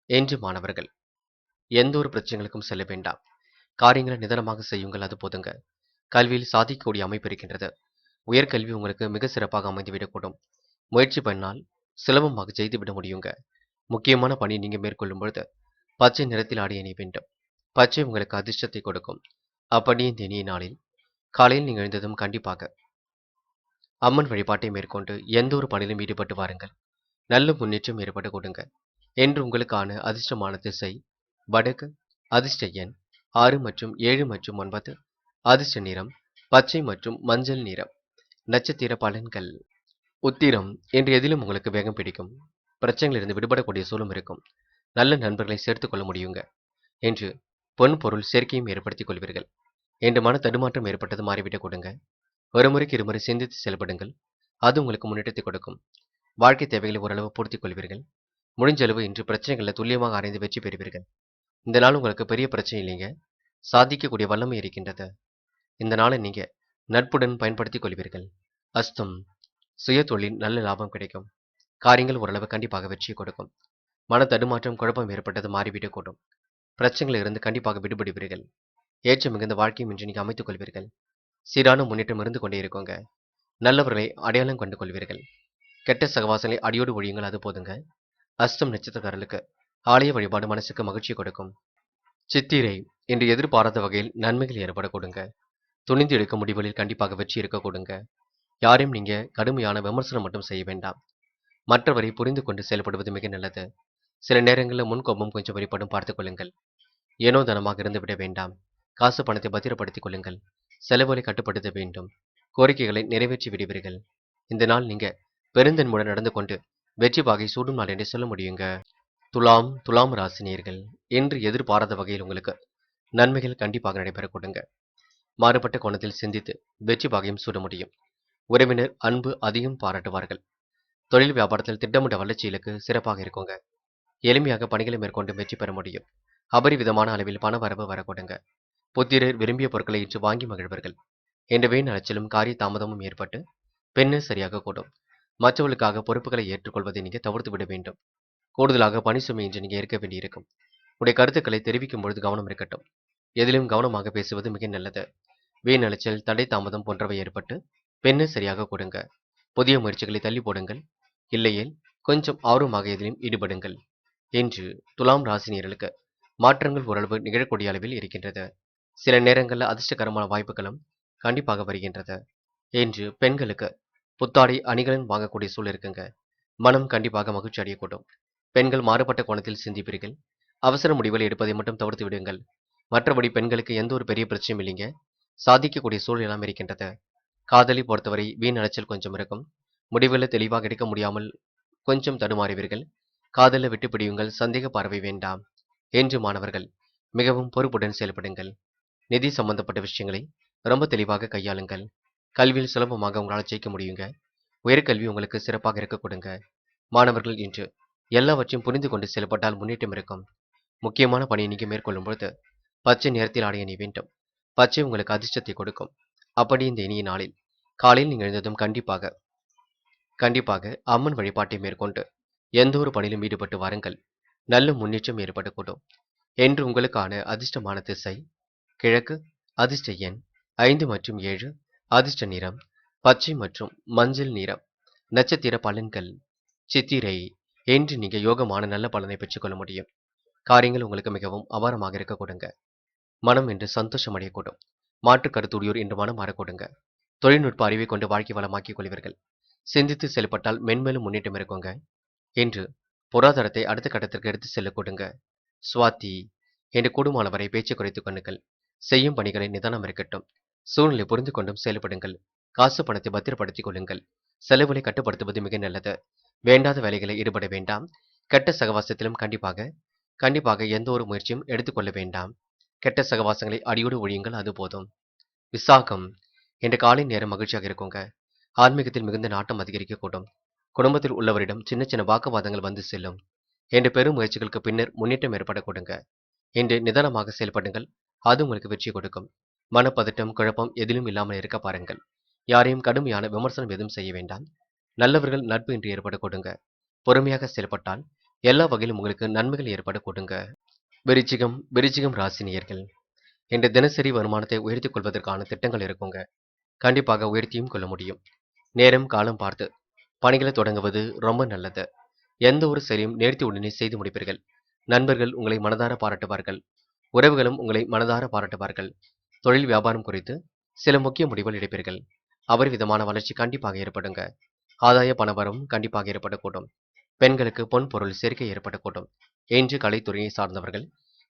என்று மாணவர்கள் எந்த ஒரு பிரச்சனைகளுக்கும் செல்ல வேண்டாம். காரியங்களை நிதானமாக செய்யுங்கள், அது போதுங்க. கல்வியில் சாதிக்கக்கூடிய அமைப்பு இருக்கின்றது. உயர்கல்வி உங்களுக்கு மிக சிறப்பாக அமைந்துவிடக்கூடும். முயற்சி பண்ணால் சுலபமாக செய்துவிட முடியுங்க. முக்கியமான பணி நீங்க மேற்கொள்ளும் பொழுது பச்சை நிறத்தில் ஆடை அணிய வேண்டும். பச்சை உங்களுக்கு அதிர்ஷ்டத்தை கொடுக்கும். அப்படி இந்த இனிய நாளில் காலையில் நீங்கள் எழுந்ததும் கண்டிப்பாக அம்மன் வழிபாட்டை மேற்கொண்டு எந்த ஒரு பணியிலும் ஈடுபட்டு வாருங்கள். நல்ல முன்னேற்றம் ஏற்பட கொடுங்க. என்று உங்களுக்கான அதிர்ஷ்டமான திசை வடக்கு, அதிர்ஷ்ட எண் 6 மற்றும் 7 மற்றும் 9, அதிர்ஷ்ட நிறம் பச்சை மற்றும் மஞ்சள் நிறம். நட்சத்திர பலன்கள் உத்திரம் என்று எதிலும் உங்களுக்கு வேகம் பிடிக்கும். பிரச்சனைகளிலிருந்து விடுபடக்கூடிய சூழலும் இருக்கும். நல்ல நண்பர்களை சேர்த்துக் கொள்ள முடியுங்க. என்று பொன் பொருள் சேர்க்கையும் ஏற்படுத்திக் கொள்வீர்கள். என்று மன தடுமாற்றம் ஏற்பட்டது மாறிவிடக் கொடுங்க. ஒரு முறைக்கு இருமுறை சிந்தித்து செயல்படுங்கள். அது உங்களுக்கு முன்னேற்றத்தை கொடுக்கும். வாழ்க்கை தேவைகளை ஓரளவு பூர்த்திக் கொள்வீர்கள். முடிஞ்ச அளவு இன்று பிரச்சனைகளை துல்லியமாக ஆராய்ந்து வெற்றி பெறுவீர்கள். இந்த நாள் உங்களுக்கு பெரிய பிரச்சனை இல்லைங்க. சாதிக்கக்கூடிய வல்லமை இருக்கின்றது. இந்த நாளை நீங்க நட்புடன் பயன்படுத்திக் கொள்வீர்கள். அஸ்தம் சுய தொழில் நல்ல லாபம் கிடைக்கும். காரியங்கள் ஓரளவு கண்டிப்பாக வெற்றியை கொடுக்கும். மன தடுமாற்றம் குழப்பம் ஏற்பட்டது மாறிவிடக் கூடும். பிரச்சனைகளில் இருந்து கண்டிப்பாக விடுபடுவீர்கள். ஏற்றம் மிகுந்த வாழ்க்கையும் இன்று நீங்க அமைத்துக் கொள்வீர்கள். சீரான முன்னேற்றம் இருந்து கொண்டே இருக்குங்க. நல்லவர்களை அடையாளம் கண்டு கொள்வீர்கள். கெட்ட சகவாசங்களை அடியோடு ஒழியுங்கள், அது போதுங்க. அஸ்தம் நட்சத்திரக்காரர்களுக்கு ஆலய வழிபாடு மனசுக்கு மகிழ்ச்சி கொடுக்கும். சித்திரை இன்று எதிர்பாராத வகையில் நன்மைகள் ஏற்பட கொடுங்க. துணிந்து எடுக்கும் முடிவுகளில் கண்டிப்பாக வெற்றி இருக்க கொடுங்க. யாரையும் நீங்க கடுமையான விமர்சனம் மட்டும் செய்ய வேண்டாம். மற்றவரை புரிந்து கொண்டு செயல்படுவது மிக நல்லது. சில நேரங்களில் முன்கோபம் கொஞ்சம் வெளிப்படும் பார்த்துக் கொள்ளுங்கள். ஏனோ தனமாக இருந்து விட வேண்டாம். காசு பணத்தை பத்திரப்படுத்திக் கொள்ளுங்கள். செலவுகளை கட்டுப்படுத்த வேண்டும். கோரிக்கைகளை நிறைவேற்றி விடுவீர்கள். இந்த நாள் நீங்க பெருந்தன்மையுடன் நடந்து கொண்டு வெற்றி பாகை சூடும் நாள் என்று சொல்ல முடியுங்க. துலாம் ராசினியர்கள் இன்று எதிர்பாராத வகையில் உங்களுக்கு நன்மைகள் கண்டிப்பாக நடைபெற கொடுங்க. மாறுபட்ட கோணத்தில் சிந்தித்து வெற்றி பாகையும் சூட முடியும். உறவினர் அன்பு அதிகம் பாராட்டுவார்கள். தொழில் வியாபாரத்தில் திட்டமிட்ட வளர்ச்சி இலக்கு சிறப்பாக இருக்குங்க. எளிமையாக பணிகளை மேற்கொண்டு வெற்றி பெற முடியும். அபரிவிதமான அளவில் பண வரவு வரக்கூடுங்க. புத்திரர் விரும்பிய பொருட்களை இன்று வாங்கி மகிழ்வர்கள். என்ற வீண் அலைச்சலும் காரிய தாமதமும் ஏற்பட்டு பெண்ணு சரியாக கூடும். மற்றவர்களுக்காக பொறுப்புகளை ஏற்றுக்கொள்வதை நீங்க தவிர்த்து விட வேண்டும். கூடுதலாக பணி சுமை இன்று நீங்க ஏற்க வேண்டியிருக்கும். உடைய கருத்துக்களை தெரிவிக்கும் பொழுது கவனம் இருக்கட்டும். எதிலும் கவனமாக பேசுவது மிக நல்லது. வீண் அலைச்சல், தடை தாமதம் போன்றவை ஏற்பட்டு பெண்ணு சரியாக கொடுங்க. புதிய முயற்சிகளை தள்ளி போடுங்கள். இல்லையேல் கொஞ்சம் ஆர்வமாக எதிலும் ஈடுபடுங்கள். இன்று துலாம் ராசினியர்களுக்கு மாற்றங்கள் ஓரளவு நிகழக்கூடிய அளவில் இருக்கின்றது. சில நேரங்களில் அதிர்ஷ்டகரமான வாய்ப்புகளும் கண்டிப்பாக வருகின்றது. இன்று பெண்களுக்கு புத்தாடை அணிகலன் வாங்கக்கூடிய சூழல் இருக்குங்க. மனம் கண்டிப்பாக மகிழ்ச்சி அடையக்கூடும். பெண்கள் மாறுபட்ட கோணத்தில் சிந்திப்பீர்கள். அவசர முடிவுகளை எடுப்பதை மட்டும் தவிர்த்து விடுங்கள். மற்றபடி பெண்களுக்கு எந்த ஒரு பெரிய பிரச்சனையும் இல்லைங்க. சாதிக்கக்கூடிய சூழல் எல்லாம் இருக்கின்றது. காதலை பொறுத்தவரை வீண் அலைச்சல் கொஞ்சம் இருக்கும். முடிவுகளை தெளிவாக எடுக்க முடியாமல் கொஞ்சம் தடுமாறுவீர்கள். காதலை விட்டு பிடியுங்கள். சந்தேக பார்வை வேண்டாம். என்று மாணவர்கள் மிகவும் பொறுப்புடன் செயல்படுங்கள். நிதி சம்பந்தப்பட்ட விஷயங்களை ரொம்ப தெளிவாக கையாளுங்கள். கல்வியில் சுலபமாக உங்களால் ஜெயிக்க முடியுங்க. உயர்கல்வி உங்களுக்கு சிறப்பாக இருக்க கொடுங்க. மாணவர்கள் இன்று எல்லாவற்றையும் புரிந்து கொண்டு செயல்பட்டால் முன்னேற்றம் இருக்கும். முக்கியமான பணியை நீங்க மேற்கொள்ளும் பொழுது பச்சை நிறத்தில் ஆடை அணிய வேண்டும். பச்சை உங்களுக்கு அதிர்ஷ்டத்தை கொடுக்கும். அப்படி இந்த இனிய நாளில் காலையில் நீங்கள் எழுந்ததும் கண்டிப்பாக அம்மன் வழிபாட்டை மேற்கொண்டு எந்த ஒரு பணியிலும் ஈடுபட்டு வாருங்கள். நல்ல முன்னேற்றம் ஏற்படக்கூடும். என்று உங்களுக்கான அதிர்ஷ்டமான திசை கிழக்கு, அதிர்ஷ்ட எண் 5 மற்றும் 7, அதிர்ஷ்ட நிறம் பச்சை மற்றும் மஞ்சள் நிறம். நட்சத்திர பலன்கள் சித்திரை என்று நீங்க யோகமான நல்ல பலனை பெற்றுக்கொள்ள முடியும். காரியங்கள் உங்களுக்கு மிகவும் அபாரமாக இருக்க கொடுங்க. மனம் என்று சந்தோஷம் அடையக்கூடும். மாற்று கருத்துடையோர் என்று மனம் மாறக்கூடுங்க. தொழில்நுட்ப அறிவை கொண்டு வாழ்க்கை வளமாக்கிக் கொள்வீர்கள். சிந்தித்து செயல்பட்டால் மென்மேலும் முன்னேற்றம் இருக்குங்க. இன்று பொருளாதாரத்தை அடுத்த கட்டத்திற்கு எடுத்து செல்ல கொடுங்க. சுவாதி என்று கூடுமானவரை பேச்சை குறைத்துக் கொள்ளுங்கள். செய்யும் பணிகளை நிதானம் இருக்கட்டும். சூழ்நிலை புரிந்து கொண்டும் செயல்படுங்கள். காசு பணத்தை பத்திரப்படுத்திக் கொள்ளுங்கள். செலவுகளை கட்டுப்படுத்துவது மிக நல்லது. வேண்டாத வேலைகளை ஈடுபட வேண்டாம். கெட்ட சகவாசத்திலும் கண்டிப்பாக எந்த ஒரு முயற்சியும் எடுத்துக்கொள்ள வேண்டாம். கெட்ட சகவாசங்களை அடியோடு ஒழியுங்கள், அது போதும். விசாகம் என்ற காலை நேரம் மகிழ்ச்சியாக இருக்குங்க. ஆன்மீகத்தில் மிகுந்த நாட்டம் அதிகரிக்கக்கூடும். குடும்பத்தில் உள்ளவரிடம் சின்ன சின்ன வாக்குவாதங்கள் வந்து செல்லும். என்று பெரும் முயற்சிகளுக்கு பின்னர் முன்னேற்றம் ஏற்பட கொடுங்க. இன்று நிதானமாக செயல்படுங்கள். அது உங்களுக்கு வெற்றி கொடுக்கும். மனப்பதட்டம், குழப்பம் எதிலும் இல்லாமல் இருக்க பாருங்கள். யாரையும் கடுமையான விமர்சனம் எதுவும் செய்ய வேண்டாம். நல்லவர்கள் நட்பு இன்று ஏற்பட கொடுங்க. பொறுமையாக செயல்பட்டால் எல்லா வகையிலும் உங்களுக்கு நன்மைகள் ஏற்பட கொடுங்க. விருச்சிகம் ராசினியர்கள் இன்று தினசரி வருமானத்தை உயர்த்திக் கொள்வதற்கான திட்டங்கள் இருக்குங்க. கண்டிப்பாக உயர்த்தியும் கொள்ள முடியும். நேரம் காலம் பார்த்து பணிகளை தொடங்குவது ரொம்ப நல்லது. எந்த ஒரு செயலையும் நேர்த்தி உடனே செய்து முடிப்பீர்கள். நண்பர்கள் உங்களை மனதார பாராட்டுவார்கள். உறவுகளும் உங்களை மனதார பாராட்டுவார்கள். தொழில் வியாபாரம் குறித்து சில முக்கிய முடிவுகள் எடுப்பீர்கள். அபரிவிதமான வளர்ச்சி கண்டிப்பாக ஏற்படுங்க. ஆதாய பணவரவும் கண்டிப்பாக ஏற்படக்கூடும். பெண்களுக்கு பொன் பொருள் சேர்க்கை ஏற்படக்கூடும். இன்று கலைத்துறையை சார்ந்தவர்கள்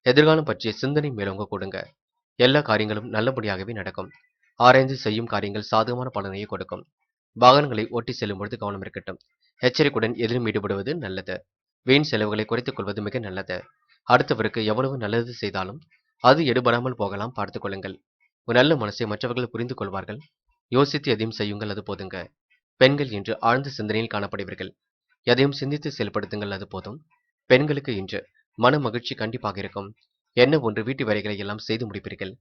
எதிர்காலம் பற்றிய சிந்தனை மேலோங்க கொடுங்க. எல்லா காரியங்களும் நல்லபடியாகவே நடக்கும். ஆராய்ந்து செய்யும் காரியங்கள் சாதகமான பலனையே கொடுக்கும். வாகனங்களை ஓட்டி செல்லும் பொழுது கவனம் இருக்கட்டும். எச்சரிக்கையுடன் எதிலும் ஈடுபடுவது நல்லது. வீண் செலவுகளை குறைத்துக் கொள்வது மிக நல்லது. அடுத்தவருக்கு எவ்வளவு நல்லது செய்தாலும் அது எடுபடாமல் போகலாம், பார்த்துக் கொள்ளுங்கள். ஒரு நல்ல மனசை மற்றவர்கள் புரிந்து கொள்வார்கள். யோசித்து எதையும் செய்யுங்கள், அது போதுங்க. பெண்கள் இன்று ஆழ்ந்த சிந்தனையில் காணப்படுவீர்கள். எதையும் சிந்தித்து செயல்படுத்துங்கள், அது போதும். பெண்களுக்கு இன்று மன மகிழ்ச்சி கண்டிப்பாக இருக்கும். என்ன ஒன்று வீட்டு வேலைகளை எல்லாம் செய்து முடிப்பீர்கள்.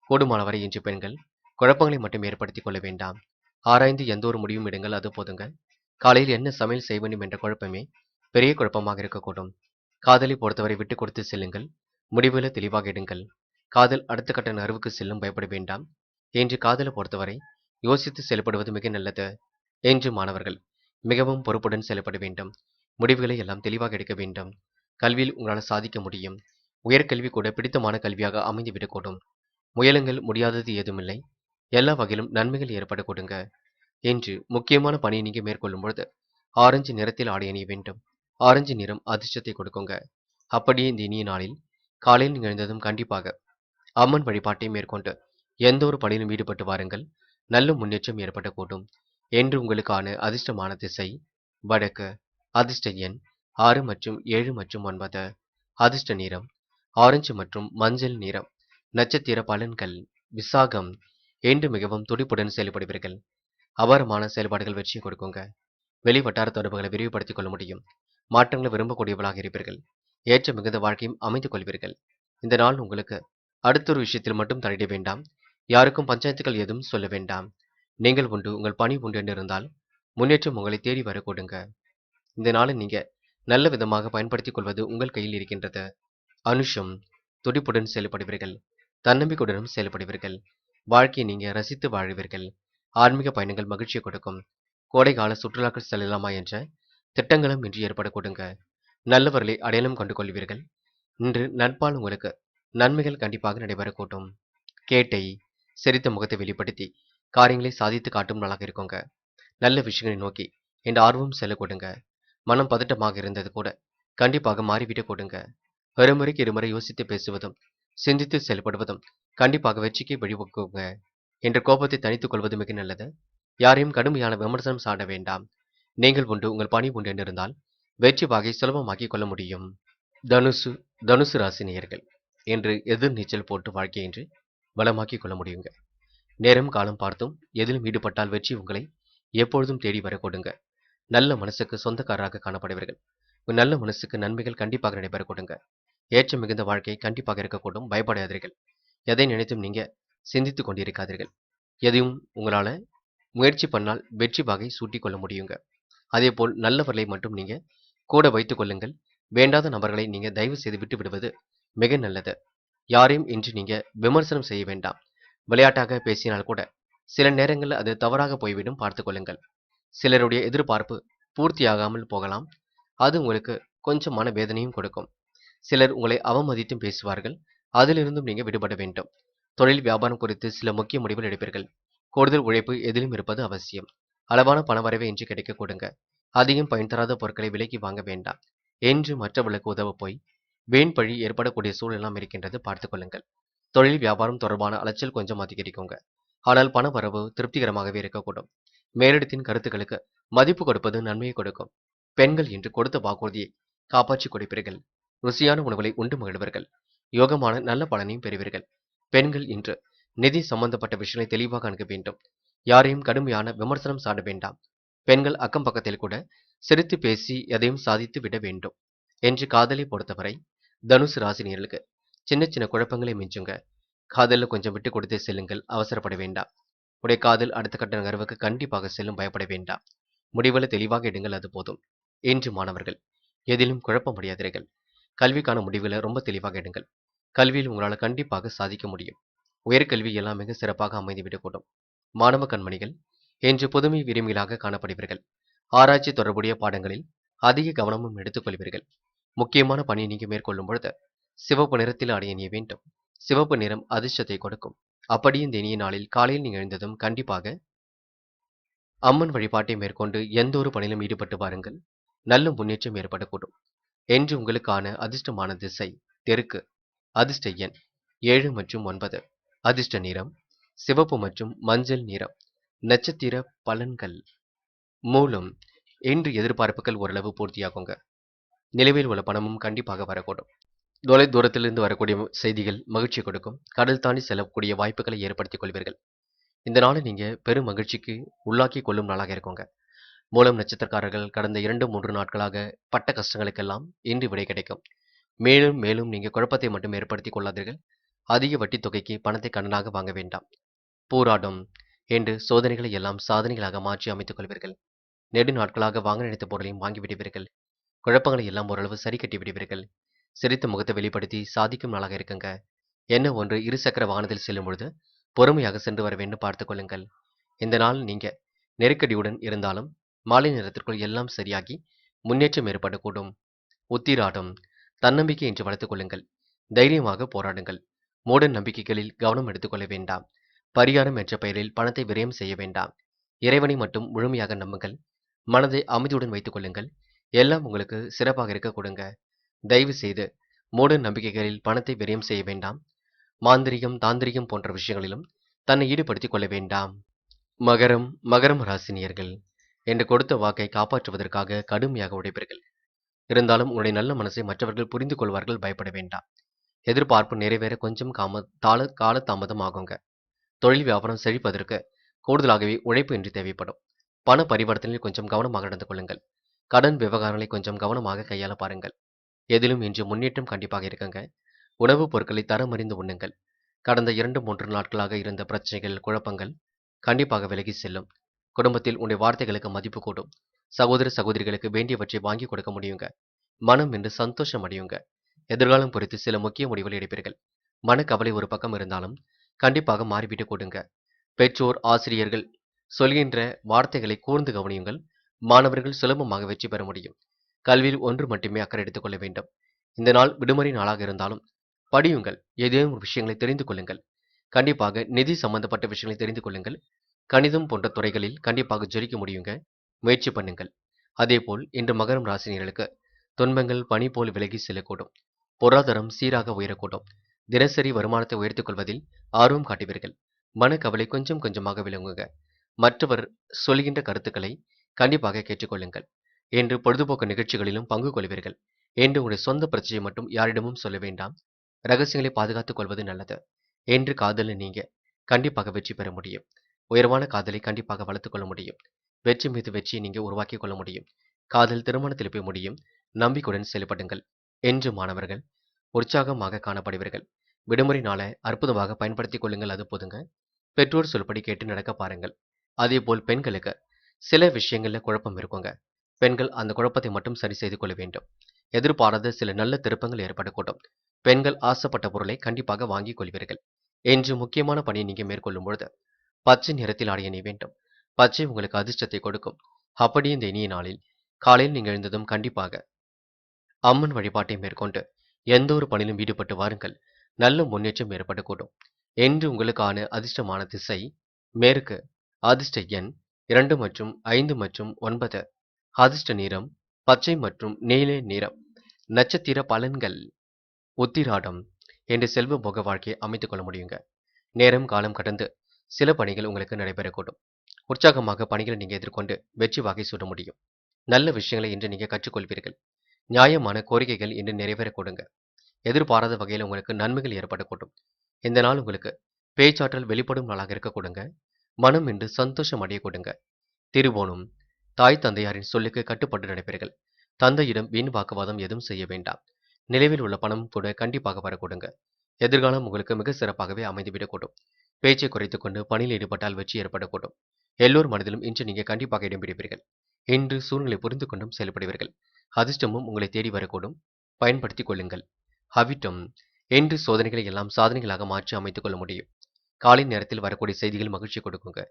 கூடுமானவரை இன்று பெண்கள் குழப்பங்களை மட்டும் ஏற்படுத்திக் கொள்ள வேண்டாம். ஆராய்ந்து எந்த ஒரு முடிவும் எடுங்கள், அது போதுங்க. காலையில் என்ன சமையல் செய்ய வேண்டும் என்ற குழப்பமே பெரிய குழப்பமாக இருக்கக்கூடும். காதலை பொறுத்தவரை விட்டு கொடுத்து செல்லுங்கள். முடிவுகளை தெளிவாக எடுங்கள். காதல் அடுத்த கட்ட நகர்வுக்கு செல்லும், பயப்பட வேண்டாம். இன்று காதலை பொறுத்தவரை யோசித்து செயல்படுவது மிக நல்லது. இன்று மாணவர்கள் மிகவும் பொறுப்புடன் செயல்பட வேண்டும். முடிவுகளை எல்லாம் தெளிவாக எடுக்க வேண்டும். கல்வியில் உங்களால் சாதிக்க முடியும். உயர்கல்வி கூட பிடித்தமான கல்வியாக அமைந்துவிடக்கூடும். முயலுங்கள், முடியாதது ஏதுமில்லை. எல்லா வகையிலும் நன்மைகள் ஏற்படக்கூடுங்க. இன்று முக்கியமான பணியை நீங்க மேற்கொள்ளும் பொழுது ஆரஞ்சு நிறத்தில் ஆடை அணிய வேண்டும். ஆரஞ்சு நிறம் அதிர்ஷ்டத்தை கொடுக்குங்க. அப்படியே இந்த இனிய நாளில் காலையில் நீங்கள் எழுந்ததும் கண்டிப்பாக அம்மன் வழிபாட்டை மேற்கொண்டு எந்த ஒரு பணியிலும் ஈடுபட்டு வாருங்கள். நல்ல முன்னேற்றம் ஏற்படக்கூடும். என்று உங்களுக்கான அதிர்ஷ்டமான திசை வடக்கு. அதிர்ஷ்ட எண் 6 மற்றும் 7 மற்றும் 9. அதிர்ஷ்ட நிறம் ஆரஞ்சு மற்றும் மஞ்சள் நிறம். நட்சத்திர பலன்கள் விசாகம். என்று மிகவும் துடிப்புடன் செயல்படுவீர்கள். அபாரமான செயல்பாடுகள் வெற்றியை கொடுக்குங்க. வெளி வட்டார தொடர்புகளை விரிவுபடுத்திக் கொள்ள முடியும். மாற்றங்களை விரும்பக்கூடியவர்களாக இருப்பீர்கள். ஏற்ற மிகுந்த வாழ்க்கையும் அமைத்துக் கொள்வீர்கள். இந்த நாள் உங்களுக்கு அடுத்த ஒரு விஷயத்தில் மட்டும் தலையிட வேண்டாம். யாருக்கும் பஞ்சாயத்துகள் எதுவும் சொல்ல வேண்டாம். நீங்கள் உண்டு, உங்கள் பணி உண்டு என்று இருந்தால் முன்னேற்றம் உங்களை தேடி வரக்கூடுங்க. இந்த நாளை நீங்க நல்ல விதமாக பயன்படுத்திக் கொள்வது உங்கள் கையில் இருக்கின்றது. அனுஷம் துடிப்புடன் செயல்படுவீர்கள். தன்னம்பிக்கையுடனும் செயல்படுவீர்கள். வாழ்க்கையை நீங்க ரசித்து வாழ்வீர்கள். ஆன்மீக பயணங்கள் மகிழ்ச்சியை கொடுக்கும். கோடைகால சுற்றுலாக்கள் செல்லலாமா என்ற திட்டங்களும் இன்று ஏற்படக்கூடுங்க. நல்லவர்களை அடையாளம் கண்டு கொள்வீர்கள். இன்று நட்பால் உங்களுக்கு நன்மைகள் கண்டிப்பாக நடைபெறக்கூடும். கேட்டை சிரித்த முகத்தை வெளிப்படுத்தி காரியங்களை சாதித்து காட்டும் நாளாக இருக்குங்க. நல்ல விஷயங்களை நோக்கி என்ற ஆர்வம் செல்ல கொடுங்க. மனம் பதட்டமாக இருந்தது கூட கண்டிப்பாக மாறிவிட கொடுங்க. ஒருமுறைக்கு இருமுறை யோசித்து பேசுவதும் சிந்தித்து செயல்படுவதும் கண்டிப்பாக வெற்றிக்கு வழிவகுக்குங்க. என்ற கோபத்தை தணித்துக் கொள்வது மிக நல்லது. யாரையும் கடுமையான விமர்சனம் சாட வேண்டாம். நீங்கள் உண்டு, உங்கள் பணி உண்டு என்றிருந்தால் வெற்றி வாகை சுலபமாக்கிக் கொள்ள முடியும். தனுசு தனுசு ராசி நேயர்கள் என்று எதிர் நீச்சல் போட்டு வாழ்க்கை என்று வளமாக்கிக் கொள்ள முடியுங்க. நேரம் காலம் பார்த்தும் எதிலும் ஈடுபட்டால் வெற்றி உங்களை எப்பொழுதும் தேடி வர கொடுங்க. நல்ல மனசுக்கு சொந்தக்காரராக காணப்படுவீர்கள். உங்கள் நல்ல மனசுக்கு நன்மைகள் கண்டிப்பாக நடைபெற கொடுங்க. ஏற்ற மிகுந்த வாழ்க்கை கண்டிப்பாக இருக்கக்கூடும். பயப்படாதீர்கள். எதை நினைத்தும் நீங்க சிந்தித்துக் கொண்டிருக்காதீர்கள். எதையும் உங்களால முயற்சி பண்ணால் வெற்றி வாகை சூட்டிக் கொள்ள முடியுங்க. அதேபோல் நல்லவர்களை மட்டும் நீங்க கூட வைத்துக் கொள்ளுங்கள். வேண்டாத நபர்களை நீங்க தயவு செய்து விட்டு விடுவது மிக நல்லது. யாரையும் இன்று நீங்க விமர்சனம் செய்ய வேண்டாம். விளையாட்டாக பேசினால் கூட சில நேரங்களில் அது தவறாக போய்விடும், பார்த்துக் கொள்ளுங்கள். சிலருடைய எதிர்பார்ப்பு பூர்த்தியாகாமல் போகலாம். அது உங்களுக்கு கொஞ்சம் மன வேதனையும் கொடுக்கும். சிலர் உங்களை அவமதித்தும் பேசுவார்கள். அதிலிருந்தும் நீங்க விடுபட வேண்டும். தொழில் வியாபாரம் குறித்து சில முக்கிய முடிவுகள் எடுப்பீர்கள். கூடுதல் உழைப்பு எதிலும் இருப்பது அவசியம். அளவான பணவரவை இன்று கிடைக்க கொடுங்க. அதிகம் பயன் தராத பொருட்களை விலைக்கு வாங்க வேண்டாம். என்று மற்றவர்களுக்கு உதவ போய் வீண் பழி ஏற்படக்கூடிய சூழலாம் இருக்கின்றது, பார்த்துக் கொள்ளுங்கள். தொழில் வியாபாரம் தொடர்பான அலைச்சல் கொஞ்சம் அதிகரிக்குங்க. ஆனால் பண வரவு திருப்திகரமாகவே இருக்கக்கூடும். மேலிடத்தின் கருத்துக்களுக்கு மதிப்பு கொடுப்பது நன்மையை கொடுக்கும். பெண்கள் இன்று கொடுத்த வாக்குறுதியை காப்பாற்றி கொடுப்பீர்கள். ருசியான உணவுகளை உண்டு மகிழ்வர்கள். யோகமான நல்ல பலனையும் பெறுவீர்கள். பெண்கள் இன்று நிதி சம்பந்தப்பட்ட விஷயங்களை தெளிவாக அணுக வேண்டும். யாரையும் கடுமையான விமர்சனம் சாட வேண்டாம். பெண்கள் அக்கம் பக்கத்தில் கூட சிரித்து பேசி எதையும் சாதித்து விட வேண்டும். என்று காதலை பொறுத்தவரை தனுசு ராசினியர்களுக்கு சின்ன சின்ன குழப்பங்களை மிஞ்சுங்க. காதலில் கொஞ்சம் விட்டு கொடுத்தே செல்லுங்கள். அவசரப்பட வேண்டாம். உடைய காதல் அடுத்த கட்ட நகர்வுக்கு கண்டிப்பாக செல்லும். பயப்பட வேண்டாம். முடிவுகளை தெளிவாக எடுங்கள், அது போதும். இன்று மாணவர்கள் எதிலும் குழப்பமடையாதீர்கள். கல்விக்கான முடிவுகளை ரொம்ப தெளிவாக எடுங்கள். கல்வியில் உங்களால் கண்டிப்பாக சாதிக்க முடியும். உயர்கல்வி எல்லாம் மிக சிறப்பாக அமைந்துவிடக்கூடும். மாணவ கண்மணிகள் இன்று புதுமை விரும்பிகளாக காணப்படுவீர்கள். ஆராய்ச்சி தொடர்புடைய பாடங்களில் அதிக கவனமும் எடுத்துக்கொள்வீர்கள். முக்கியமான பணியை நீங்க மேற்கொள்ளும் பொழுது சிவப்பு நிறத்தில் ஆடை அணிய வேண்டும். சிவப்பு நிறம் அதிர்ஷ்டத்தை கொடுக்கும். அப்படியே இந்த இனிய நாளில் காலையில் நீங்கள் எழுந்ததும் கண்டிப்பாக அம்மன் வழிபாட்டை மேற்கொண்டு எந்த ஒரு பணியிலும் ஈடுபட்டு பாருங்கள். நல்ல முன்னேற்றம் ஏற்படக்கூடும். என்று உங்களுக்கான அதிர்ஷ்டமான திசை தெற்கு. அதிர்ஷ்ட எண் 7 மற்றும் 9. அதிர்ஷ்ட நிறம் சிவப்பு மற்றும் மஞ்சள் நிறம். நட்சத்திர பலன்கள் மூலம் இன்று எதிர்பார்ப்புகள் ஓரளவு பூர்த்தியாகுங்க. நிலுவையில் உள்ள பணமும் கண்டிப்பாக வரக்கூடும். தொலை தூரத்திலிருந்து வரக்கூடிய செய்திகள் மகிழ்ச்சி கொடுக்கும். கடல் தாண்டி செல்லக்கூடிய வாய்ப்புகளை ஏற்படுத்திக் கொள்வீர்கள். இந்த நாளை நீங்க பெரும் மகிழ்ச்சிக்கு உள்ளாக்கி கொள்ளும் நாளாக இருக்குங்க. மூலம் நட்சத்திரக்காரர்கள் கடந்த 2-3 நாட்களாக பட்ட கஷ்டங்களுக்கெல்லாம் இன்று விடை கிடைக்கும். மேலும் மேலும் நீங்க குழப்பத்தை மட்டும் ஏற்படுத்திக் கொள்ளாதீர்கள். அதிக வட்டி தொகைக்கு பணத்தை கடனாக வாங்க வேண்டாம். போராடும் என்று சோதனைகளை எல்லாம் சாதனைகளாக மாற்றி அமைத்துக் கொள்வீர்கள். நெடு நாட்களாக வாங்க நினைத்த பொருளையும் வாங்கி விடுவீர்கள். குழப்பங்களை எல்லாம் ஓரளவு சரி கட்டி விடுவீர்கள். சிரித்த முகத்தை வெளிப்படுத்தி சாதிக்கும் நாளாக இருக்குங்க. என்ன ஒன்று, இருசக்கர வாகனத்தில் செல்லும் பொழுது பொறுமையாக சென்று வர வேண்டும், பார்த்துக் கொள்ளுங்கள். இந்த நாள் நீங்க நெருக்கடியுடன் இருந்தாலும் மாலை நேரத்திற்குள் எல்லாம் சரியாகி முன்னேற்றம் ஏற்படக்கூடும். உத்திராடம் தன்னம்பிக்கை என்று வளர்த்துக் கொள்ளுங்கள். தைரியமாக போராடுங்கள். மூட நம்பிக்கைகளில் கவனம் எடுத்துக்கொள்ள வேண்டாம். பரிகாரம் என்ற பெயரில் பணத்தை விரயம் செய்ய வேண்டாம். இறைவனை மட்டும் முழுமையாக நம்புங்கள். மனதை அமைதியுடன் வைத்துக் கொள்ளுங்கள். எல்லாம் உங்களுக்கு சிறப்பாக இருக்க கொடுங்க. தயவு செய்து மூட நம்பிக்கைகளில் பணத்தை விரயம் செய்ய வேண்டாம். மாந்திரிகம், தாந்திரிகம் போன்ற விஷயங்களிலும் தன்னை ஈடுபடுத்திக் கொள்ள வேண்டாம். மகரம் ராசினியர்கள் என்று கொடுத்த வாக்கை காப்பாற்றுவதற்காக கடுமையாக உழைப்பீர்கள். இருந்தாலும் உங்களுடைய நல்ல மனசை மற்றவர்கள் புரிந்து கொள்வார்கள், பயப்பட வேண்டாம். எதிர்பார்ப்பு நிறைவேற கொஞ்சம் கால தாமதம் ஆகுங்க. தொழில் வியாபாரம் செழிப்பதற்கு கூடுதலாகவே உழைப்பு இன்றி தேவைப்படும். பண பரிவர்த்தனையில் கொஞ்சம் கவனமாக நடந்து கொள்ளுங்கள். கடன் விவகாரங்களை கொஞ்சம் கவனமாக கையாள பாருங்கள். எதிலும் இன்று முன்னேற்றம் கண்டிப்பாக இருக்குங்க. உணவுப் பொருட்களை தரம் அறிந்து உண்ணுங்கள். கடந்த 2-3 நாட்களாக இருந்த பிரச்சனைகள், குழப்பங்கள் கண்டிப்பாக விலகி செல்லும். குடும்பத்தில் உன்னுடைய வார்த்தைகளுக்கு மதிப்பு கூடும். சகோதர சகோதரிகளுக்கு வேண்டியவற்றை வாங்கி கொடுக்க முடியுங்க. மனம் என்று சந்தோஷம் அடையுங்க. எதிர்காலம் குறித்து சில முக்கிய முடிவுகள் எடுப்பீர்கள். மனக்கவலை ஒரு பக்கம் இருந்தாலும் கண்டிப்பாக மாறிவிட்டு கொடுங்க. பெற்றோர், ஆசிரியர்கள் சொல்கின்ற வார்த்தைகளை கூர்ந்து கவனியுங்கள். மாணவர்கள் சுலபமாக வெற்றி பெற முடியும். கல்வியில் ஒன்று மட்டுமே அக்கறை எடுத்துக் கொள்ள வேண்டும். இந்த நாள் விடுமுறை நாளாக இருந்தாலும் படியுங்கள். ஏதேனும் ஒரு விஷயங்களை தெரிந்து கொள்ளுங்கள். கண்டிப்பாக நிதி சம்பந்தப்பட்ட விஷயங்களை தெரிந்து கொள்ளுங்கள். கணிதம் போன்ற துறைகளில் கண்டிப்பாக ஜொலிக்க முடியுங்க. முயற்சி பண்ணுங்கள். அதேபோல் இன்று மகரம் ராசினியர்களுக்கு துன்பங்கள் பனி போல் விலகி செல்லக்கூடும். பொருளாதாரம் சீராக உயரக்கூடும். தினசரி வருமானத்தை உயர்த்திக் கொள்வதில் ஆர்வம் காட்டுவீர்கள். மனக்கவலை கொஞ்சம் கொஞ்சமாக விளங்குங்க. மற்றவர் சொல்கின்ற கருத்துக்களை கண்டிப்பாக கேட்டுக்கொள்ளுங்கள். என்று பொழுதுபோக்கு நிகழ்ச்சிகளிலும் பங்கு கொள்வீர்கள். என்று உங்களுடைய சொந்த பிரச்சனையை மட்டும் யாரிடமும் சொல்ல வேண்டாம். ரகசியங்களை பாதுகாத்துக் கொள்வது நல்லது. என்று காதலில் நீங்க கண்டிப்பாக வெற்றி பெற முடியும். உயர்வான காதலை கண்டிப்பாக வளர்த்துக் கொள்ள முடியும். வெற்றி மீது வெற்றியை நீங்க உருவாக்கிக் கொள்ள முடியும். காதல் திருமணத்தில் போய் முடியும். நம்பிக்கையுடன் செயல்படுங்கள். என்று மாணவர்கள் உற்சாகமாக காணப்படுவீர்கள். விடுமுறை நாளை அற்புதமாக பயன்படுத்திக் கொள்ளுங்கள், அது போதுங்க. பெற்றோர் சொல்படி கேட்டு நடக்க பாருங்கள். அதேபோல் பெண்களுக்கு சில விஷயங்கள்ல குழப்பம் இருக்குங்க. பெண்கள் அந்த குழப்பத்தை மட்டும் சரி செய்து கொள்ள வேண்டும். எதிர்பாராத சில நல்ல திருப்பங்கள் ஏற்படக்கூடும். பெண்கள் ஆசைப்பட்ட பொருளை கண்டிப்பாக வாங்கிக் கொள்வீர்கள். என்று முக்கியமான பணியை நீங்க மேற்கொள்ளும் பொழுது பச்சை நிறத்தில் ஆடை அணிய வேண்டும். பச்சை உங்களுக்கு அதிர்ஷ்டத்தை கொடுக்கும். அப்படியே இந்த இனிய நாளில் காலையில் நீங்க எழுந்ததும் கண்டிப்பாக அம்மன் வழிபாட்டை மேற்கொண்டு எந்த ஒரு பணியிலும் ஈடுபட்டு வாருங்கள். நல்ல முன்னேற்றம் ஏற்படக்கூடும். என்று உங்களுக்கான அதிர்ஷ்டமான திசை மேற்கு. அதிர்ஷ்ட எண் 2 மற்றும் 5 மற்றும் 9. அதிர்ஷ்ட நிறம் பச்சை மற்றும் நீல நிறம். நட்சத்திர பலன்கள் உத்திராடம் என்று செல்வ போக வாழ்க்கையை அமைத்துக் கொள்ள முடியுங்க. நேரம் காலம் கடந்து சில பணிகள் உங்களுக்கு நடைபெறக்கூடும். உற்சாகமாக பணிகளை நீங்க எதிர்கொண்டு வெற்றி வாகை சூட முடியும். நல்ல விஷயங்களை இன்று நீங்க கற்றுக்கொள்வீர்கள். நியாயமான கோரிக்கைகள் இன்று நிறைவேற கொடுங்க. எதிர்பாராத வகையில் உங்களுக்கு நன்மைகள் ஏற்படக்கூடும். இந்த நாள் உங்களுக்கு பேச்சாற்றல் வெளிப்படும் நாளாக இருக்க கொடுங்க. மனம் என்று சந்தோஷம் அடைய கொடுங்க. திருவோணம் தாய் தந்தையாரின் சொல்லுக்கு கட்டுப்பட்டு நடப்பீர்கள். தந்தையிடம் வீண் வாக்குவாதம் எதுவும் செய்ய வேண்டாம். நிலவில் உள்ள பணம் கூட கண்டிப்பாக வரக்கூடுங்க. எதிர்காலம் உங்களுக்கு மிக சிறப்பாகவே அமைந்துவிடக்கூடும். பேச்சை குறைத்துக் கொண்டு பணியில் ஈடுபட்டால் வெற்றி ஏற்படக்கூடும். எல்லோர் மனதிலும் இன்று நீங்க கண்டிப்பாக இடம் பிடிப்பீர்கள். இன்று சூழ்நிலை புரிந்து கொண்டும் செயல்படுவீர்கள். அதிர்ஷ்டமும் உங்களை தேடி வரக்கூடும். பயன்படுத்திக் கொள்ளுங்கள். அவிட்டம் என்று சோதனைகளை எல்லாம் சாதனைகளாக மாற்றி அமைத்துக் கொள்ள முடியும். காலை நேரத்தில் வரக்கூடிய செய்திகள் மகிழ்ச்சி கொடுக்குங்க.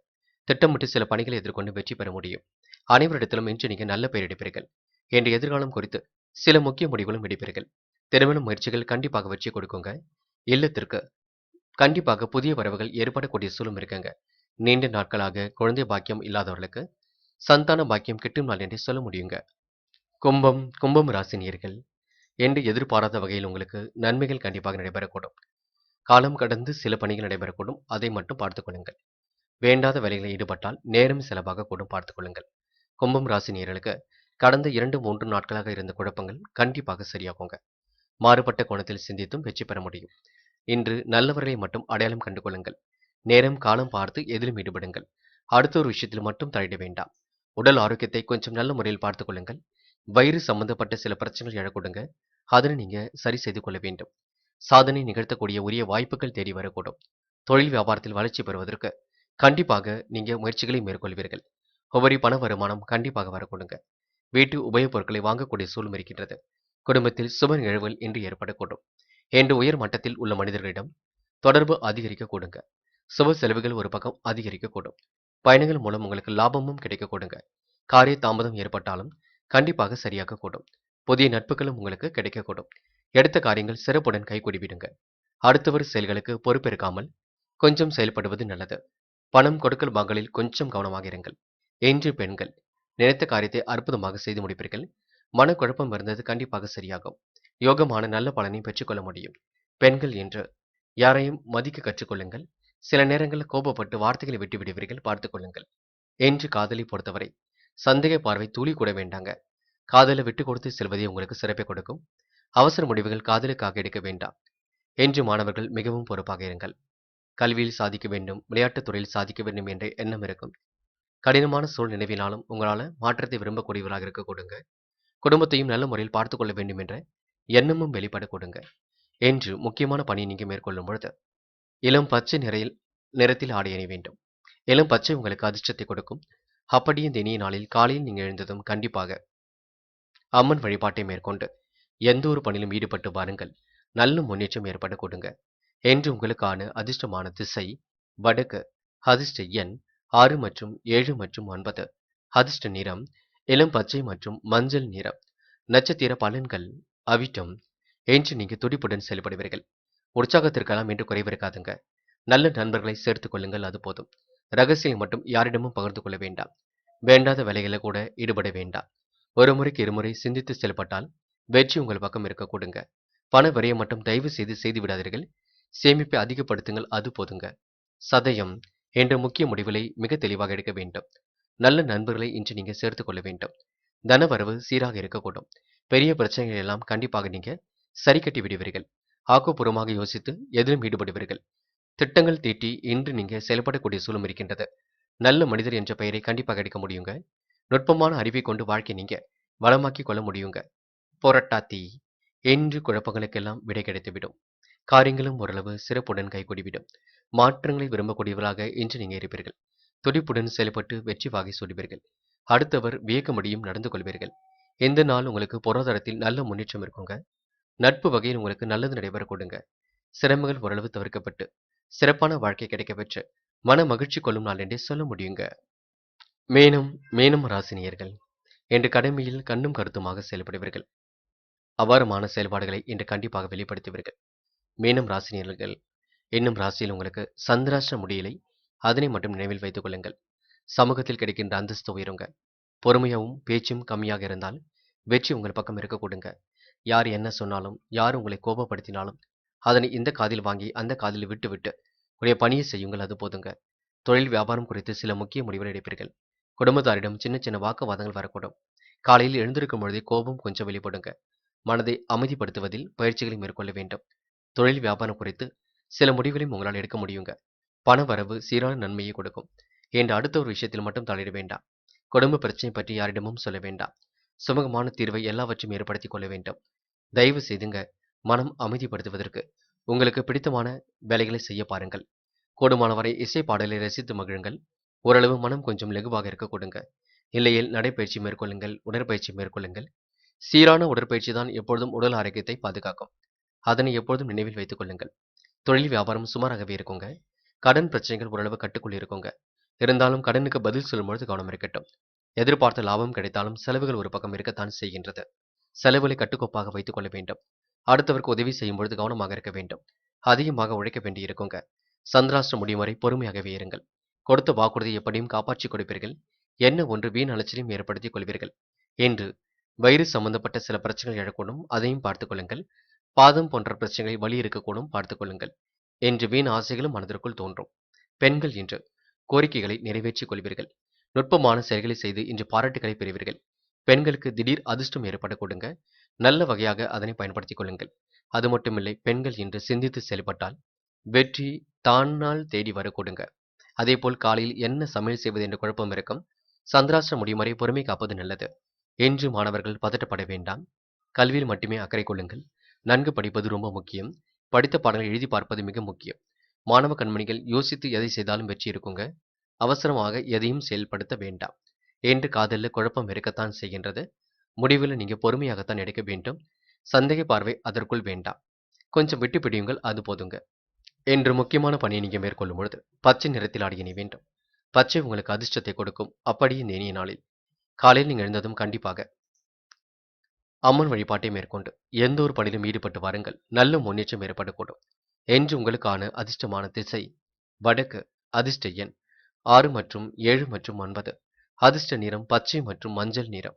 திட்டமிட்டு சில பணிகளை எதிர்கொண்டு வெற்றி பெற முடியும். அனைவரிடத்திலும் இன்று நீங்க நல்ல பெயர் எடுப்பீர்கள். என்ற எதிர்காலம் குறித்து சில முக்கிய முடிவுகளும் எடுப்பீர்கள். திருமண முயற்சிகள் கண்டிப்பாக வெற்றி கொடுக்குங்க. இல்லத்திற்கு கண்டிப்பாக புதிய வரவுகள் ஏற்படக்கூடிய சூழலும் இருக்குங்க. நீண்ட நாட்களாக குழந்தை பாக்கியம் இல்லாதவர்களுக்கு சந்தான பாக்கியம் கிட்டும் நாள் என்றே சொல்ல முடியுங்க. கும்பம் ராசினியர்கள் என்று எதிர்பாராத வகையில் உங்களுக்கு நன்மைகள் கண்டிப்பாக நடைபெறக்கூடும். காலம் கடந்து சில பணிகள் நடைபெறக்கூடும். அதை மட்டும் பார்த்துக் கொள்ளுங்கள். வேண்டாத வேலைகளில் ஈடுபட்டால் நேரம் செலவாக கூடும், பார்த்துக் கொள்ளுங்கள். கும்பம் ராசினியர்களுக்கு கடந்த 2-3 நாட்களாக இருந்த குழப்பங்கள் கண்டிப்பாக சரியாகுங்க. மாறுபட்ட கோணத்தில் சிந்தித்தும் வெற்றி பெற முடியும். இன்று நல்லவர்களை மட்டும் அடையாளம் கண்டு கொள்ளுங்கள். நேரம் காலம் பார்த்து எதிலும் ஈடுபடுங்கள். அடுத்த ஒரு விஷயத்தில் மட்டும் தலையிட வேண்டாம். உடல் ஆரோக்கியத்தை கொஞ்சம் நல்ல முறையில் பார்த்துக் கொள்ளுங்கள். வயிறு சம்பந்தப்பட்ட சில பிரச்சனைகள் எழக்கூடுங்க. அதனை நீங்க சரி செய்து கொள்ள வேண்டும். சாதனை நிகழ்த்தக்கூடிய உரிய வாய்ப்புகள் தேடி வரக்கூடும். தொழில் வியாபாரத்தில் வளர்ச்சி பெறுவதற்கு கண்டிப்பாக நீங்க முயற்சிகளை மேற்கொள்வீர்கள். உபரி பண வருமானம் கண்டிப்பாக வரக்கூடுங்க. வீட்டு உபயோகப் பொருட்களை வாங்கக்கூடிய சூழ்நிலை இருக்கின்றது. குடும்பத்தில் சுப நிகழ்வுகள் இன்று ஏற்படக்கூடும். என்று உயர் மட்டத்தில் உள்ள மனிதர்களிடம் தொடர்பு அதிகரிக்க கூடுங்க. சுப செலவுகள் ஒரு பக்கம் அதிகரிக்கக்கூடும். பயணங்கள் மூலம் உங்களுக்கு லாபமும் கிடைக்கக்கூடுங்க. காரிய தாமதம் ஏற்பட்டாலும் கண்டிப்பாக சரியாக கூடும். புதிய நட்புகளும் உங்களுக்கு கிடைக்கக்கூடும். எடுத்த காரியங்கள் சிறப்புடன் கைகூடிவிடுங்க. அடுத்தவர் செயல்களுக்கு பொறுப்பேற்காமல் கொஞ்சம் செயல்படுவது நல்லது. பணம் கொடுக்கல் வாங்கலில் கொஞ்சம் கவனமாக இருங்கள். என்று பெண்கள் நினைத்த காரியத்தை அற்புதமாக செய்து முடிப்பீர்கள். மனக்குழப்பம் இருந்தது கண்டிப்பாக சரியாகும். யோகமான நல்ல பலனை பெற்றுக்கொள்ள முடியும். பெண்கள் என்று யாரையும் மதிக்க கற்றுக்கொள்ளுங்கள். சில நேரங்களில் கோபப்பட்டு வார்த்தைகளை விட்டு விடுவீர்கள், பார்த்துக் கொள்ளுங்கள். என்று காதலை பொறுத்தவரை சந்தேக பார்வை துளி கூட வேண்டாங்க. காதலை விட்டு கொடுத்து செல்வதே உங்களுக்கு சிறப்பை கொடுக்கும். அவசர முடிவுகள் காதலுக்காக எடுக்க வேண்டாம். என்று மாணவர்கள் மிகவும் பொறுப்பாக இருங்கள். கல்வியில் சாதிக்க வேண்டும், விளையாட்டுத் துறையில் சாதிக்க வேண்டும் என்ற எண்ணம் இருக்கும். கடினமான சூழ் நினைவினாலும் உங்களால மாற்றத்தை விரும்பக்கூடியவர்களாக இருக்க கொடுங்க. குடும்பத்தையும் நல்ல முறையில் பார்த்துக் கொள்ள வேண்டும் என்ற எண்ணமும் வெளிப்பட கொடுங்க. என்று முக்கியமான பணியை நீங்க மேற்கொள்ளும் பொழுது இளம் பச்சை நிறத்தில் ஆடை அணிய வேண்டும். இளம் பச்சை உங்களுக்கு அதிர்ஷ்டத்தை கொடுக்கும். அப்படியே இந்த இனிய நாளில் காலையில் நீங்க எழுந்ததும் கண்டிப்பாக அம்மன் வழிபாட்டை மேற்கொண்டு எந்த ஒரு பணியிலும் ஈடுபட்டு வாருங்கள். நல்ல முன்னேற்றம் ஏற்பட கொடுங்க. என்று உங்களுக்கான அதிர்ஷ்டமான திசை வடக்கு. அதிர்ஷ்ட எண் 6 மற்றும் 7 மற்றும் 9. அதிர்ஷ்ட நிறம் இளம் பச்சை மற்றும் மஞ்சள் நிறம். நட்சத்திர பலன்கள் அவிட்டம். என்று நீங்க துடிப்புடன் செயல்படுவீர்கள். உற்சாகத்திற்கெல்லாம் என்று குறைவு இருக்காதுங்க. நல்ல நண்பர்களை சேர்த்துக் கொள்ளுங்கள், அது போதும். ரகசியம் மட்டும் யாரிடமும் பகிர்ந்து கொள்ள வேண்டாம். வேண்டாத வேலைகளை கூட ஈடுபட வேண்டாம். ஒரு முறைக்கு இருமுறை சிந்தித்து செயல்பட்டால் வெற்றி உங்கள் பக்கம் இருக்க கொடுங்க. பண விரயம் மட்டும் தயவு செய்து விடாதீர்கள். சேமிப்பை அதிகப்படுத்துங்கள், அது போதுங்க. சதயம் என்ற முக்கிய முடிவுகளை மிக தெளிவாக எடுக்க வேண்டும். நல்ல நண்பர்களை இன்று நீங்க சேர்த்துக் கொள்ள வேண்டும். தனவரவு சீராக இருக்கக்கூடும். பெரிய பிரச்சனைகள் எல்லாம் கண்டிப்பாக நீங்க சரி கட்டி விடுவீர்கள். ஆக்கப்பூர்வமாக யோசித்து எதிலும் ஈடுபடுவீர்கள். திட்டங்கள் தீட்டி இன்று நீங்க செயல்படக்கூடிய சூழலும் இருக்கின்றது. நல்ல மனிதர் என்ற பெயரை கண்டிப்பாக எடுக்க முடியுங்க. நுட்பமான அறிவை கொண்டு வாழ்க்கை நீங்க வளமாக்கிக் கொள்ள முடியுங்க. புரட்டாதி என்று குழப்பங்களுக்கெல்லாம் விடை கிடைத்துவிடும். காரியங்களும் ஓரளவு சிறப்புடன் கைகூடிவிடும். மாற்றங்களை விரும்பக்கூடியவர்களாக இன்று நீங்க இருப்பீர்கள். துடிப்புடன் செயல்பட்டு வெற்றி வாகை சூடுவீர்கள். அடுத்தவர் வியக்க முடியும் நடந்து கொள்வீர்கள். இந்த நாள் உங்களுக்கு பொருளாதாரத்தில் நல்ல முன்னேற்றம் இருக்குங்க. நட்பு வகையில் உங்களுக்கு நல்லது நடைபெற கொடுங்க. சிரமங்கள் ஓரளவு தவிர்க்கப்பட்டு சிறப்பான வாழ்க்கை கிடைக்க பெற்று மன மகிழ்ச்சி கொள்ளும் நாள் என்றே சொல்ல முடியுங்க. மேனும் ராசினியர்கள் என்று கடமையில் கண்ணும் கருத்துமாக செயல்படுவீர்கள். அபாரமான செயல்பாடுகளை இன்று கண்டிப்பாக வெளிப்படுத்துவீர்கள். மீனம் ராசினியர்கள் என்னும் ராசியில் உங்களுக்கு சந்திராஷ்ட முடியலை, அதனை மட்டும் நினைவில் வைத்துக் கொள்ளுங்கள். சமூகத்தில் கிடைக்கின்ற அந்தஸ்து உயருங்க. பொறுமையாகவும் பேச்சும் கம்மியாக இருந்தால் வெற்றி உங்கள் பக்கம் இருக்க கொடுங்க. யார் என்ன சொன்னாலும், யார் உங்களை கோபப்படுத்தினாலும் அதனை இந்த காதில் வாங்கி அந்த காதில் விட்டு உடைய பணியை செய்யுங்கள், அது போதுங்க. தொழில் வியாபாரம் குறித்து சில முக்கிய முடிவுகள் எடுப்பீர்கள். குடும்பத்தாரிடம் சின்ன சின்ன வாக்குவாதங்கள் வரக்கூடும். காலையில் எழுந்திருக்கும் பொழுதே கோபம் கொஞ்சம் வெளிப்படுங்க. மனதை அமைதிப்படுத்துவதில் பயிற்சிகளை மேற்கொள்ள வேண்டும். தொழில் வியாபாரம் குறித்து சில முடிவுகளையும் உங்களால் எடுக்க முடியுங்க. பண வரவு சீரான நன்மையை கொடுக்கும். என்ற அடுத்த ஒரு விஷயத்தில் மட்டும் தலையிட வேண்டாம். குடும்ப பிரச்சனை பற்றி யாரிடமும் சொல்ல வேண்டாம். சுமூகமான தீர்வை எல்லாவற்றையும் ஏற்படுத்திக் கொள்ள வேண்டும். தயவு செய்துங்க மனம் அமைதிப்படுத்துவதற்கு உங்களுக்கு பிடித்தமான வேலைகளை செய்ய பாருங்கள். கூடுமானவரை இசை பாடலை ரசித்து மகிழுங்கள். ஓரளவு மனம் கொஞ்சம் லெகுவாக இருக்க கொடுங்க. இல்லையில் நடைப்பயிற்சி மேற்கொள்ளுங்கள், உடற்பயிற்சி மேற்கொள்ளுங்கள். சீரான உடற்பயிற்சி தான் எப்பொழுதும் உடல் ஆரோக்கியத்தை பாதுகாக்கும். அதனை எப்பொழுதும் நினைவில் வைத்துக் கொள்ளுங்கள். தொழில் வியாபாரம் சுமாராகவே இருக்குங்க. கடன் பிரச்சனைகள் ஓரளவு கட்டுக்குள் இருக்குங்க. இருந்தாலும் கடனுக்கு பதில் சொல்லும் பொழுது கவனம் இருக்கட்டும். எதிர்பார்த்த லாபம் கிடைத்தாலும் செலவுகள் ஒரு பக்கம் இருக்கத்தான் செய்கின்றது. செலவுகளை கட்டுக்கோப்பாக வைத்துக் கொள்ள வேண்டும். அடுத்தவருக்கு உதவி செய்யும் பொழுது கவனமாக இருக்க வேண்டும். அதிகமாக உழைக்க வேண்டி இருக்குங்க. சந்திராஷ்டிரம் முடியும் வரை பொறுமையாகவே இருங்கள். கொடுத்த வாக்குறுதியை எப்படியும் காப்பாற்றிக் கொடுப்பீர்கள். என்ன ஒன்று வீண் அலைச்சலையும் ஏற்படுத்திக் கொள்வீர்கள். என்று வயிறு சம்பந்தப்பட்ட சில பிரச்சனைகள் எழக்கூடும், அதையும் பார்த்துக் கொள்ளுங்கள். பாதம் போன்ற பிரச்சனைகளை வலி இருக்கக்கூடும், பார்த்துக் கொள்ளுங்கள். என்று வீண் ஆசைகளும் மனதிற்குள் தோன்றும். பெண்கள் இன்று கோரிக்கைகளை நிறைவேற்றிக் கொள்வீர்கள். நுட்பமான செயல்களை செய்து இன்று பாராட்டுகளை பெறுவீர்கள். பெண்களுக்கு திடீர் அதிர்ஷ்டம் ஏற்பட கொடுங்க. நல்ல வகையாக அதனை பயன்படுத்திக் கொள்ளுங்கள். அது மட்டுமில்லை, பெண்கள் இன்று சிந்தித்து செயல்பட்டால் வெற்றி தானால் தேடி வர கொடுங்க. அதேபோல் காலையில் என்ன சமையல் செய்வது என்ற குழப்பம் இருக்கும். சந்திராஷ்டிரம் முடியும் வரை பொறுமை காப்பது நல்லது. என்று மாணவர்கள் பதட்டப்பட வேண்டாம். கல்வியில் மட்டுமே அக்கறை கொள்ளுங்கள். நன்கு படிப்பது ரொம்ப முக்கியம். படித்த பாடங்களை எழுதி பார்ப்பது மிக முக்கியம். மாணவ கண்மணிகள் யோசித்து எதை செய்தாலும் வெற்றி இருக்குங்க. அவசரமாக எதையும் செயல்படுத்த வேண்டாம். என்று காதல்ல குழப்பம் இருக்கத்தான் செய்கின்றது. முடிவில் நீங்க பொறுமையாகத்தான் எடுக்க வேண்டும். சந்தேக பார்வை அதற்குள் வேண்டாம். கொஞ்சம் விட்டு பிடியுங்கள், அது போதுங்க. என்று முக்கியமான பணியை நீங்க மேற்கொள்ளும் பொழுது பச்சை நிறத்தில் ஆடை அணிய வேண்டும். பச்சை உங்களுக்கு அதிர்ஷ்டத்தை கொடுக்கும். அப்படியே இந்த இனிய நாளில் காலையில் நீங்க எழுந்ததும் கண்டிப்பாக அம்மன் வழிபாட்டை மேற்கொண்டு எந்த ஒரு பணியிலும் ஈடுபட்டு வாருங்கள். நல்ல முன்னேற்றம் ஏற்படக்கூடும். என்று உங்களுக்கான அதிர்ஷ்டமான திசை வடக்கு. அதிர்ஷ்ட எண் 6 மற்றும் 7 மற்றும் 9. அதிர்ஷ்ட நிறம் பச்சை மற்றும் மஞ்சள் நிறம்.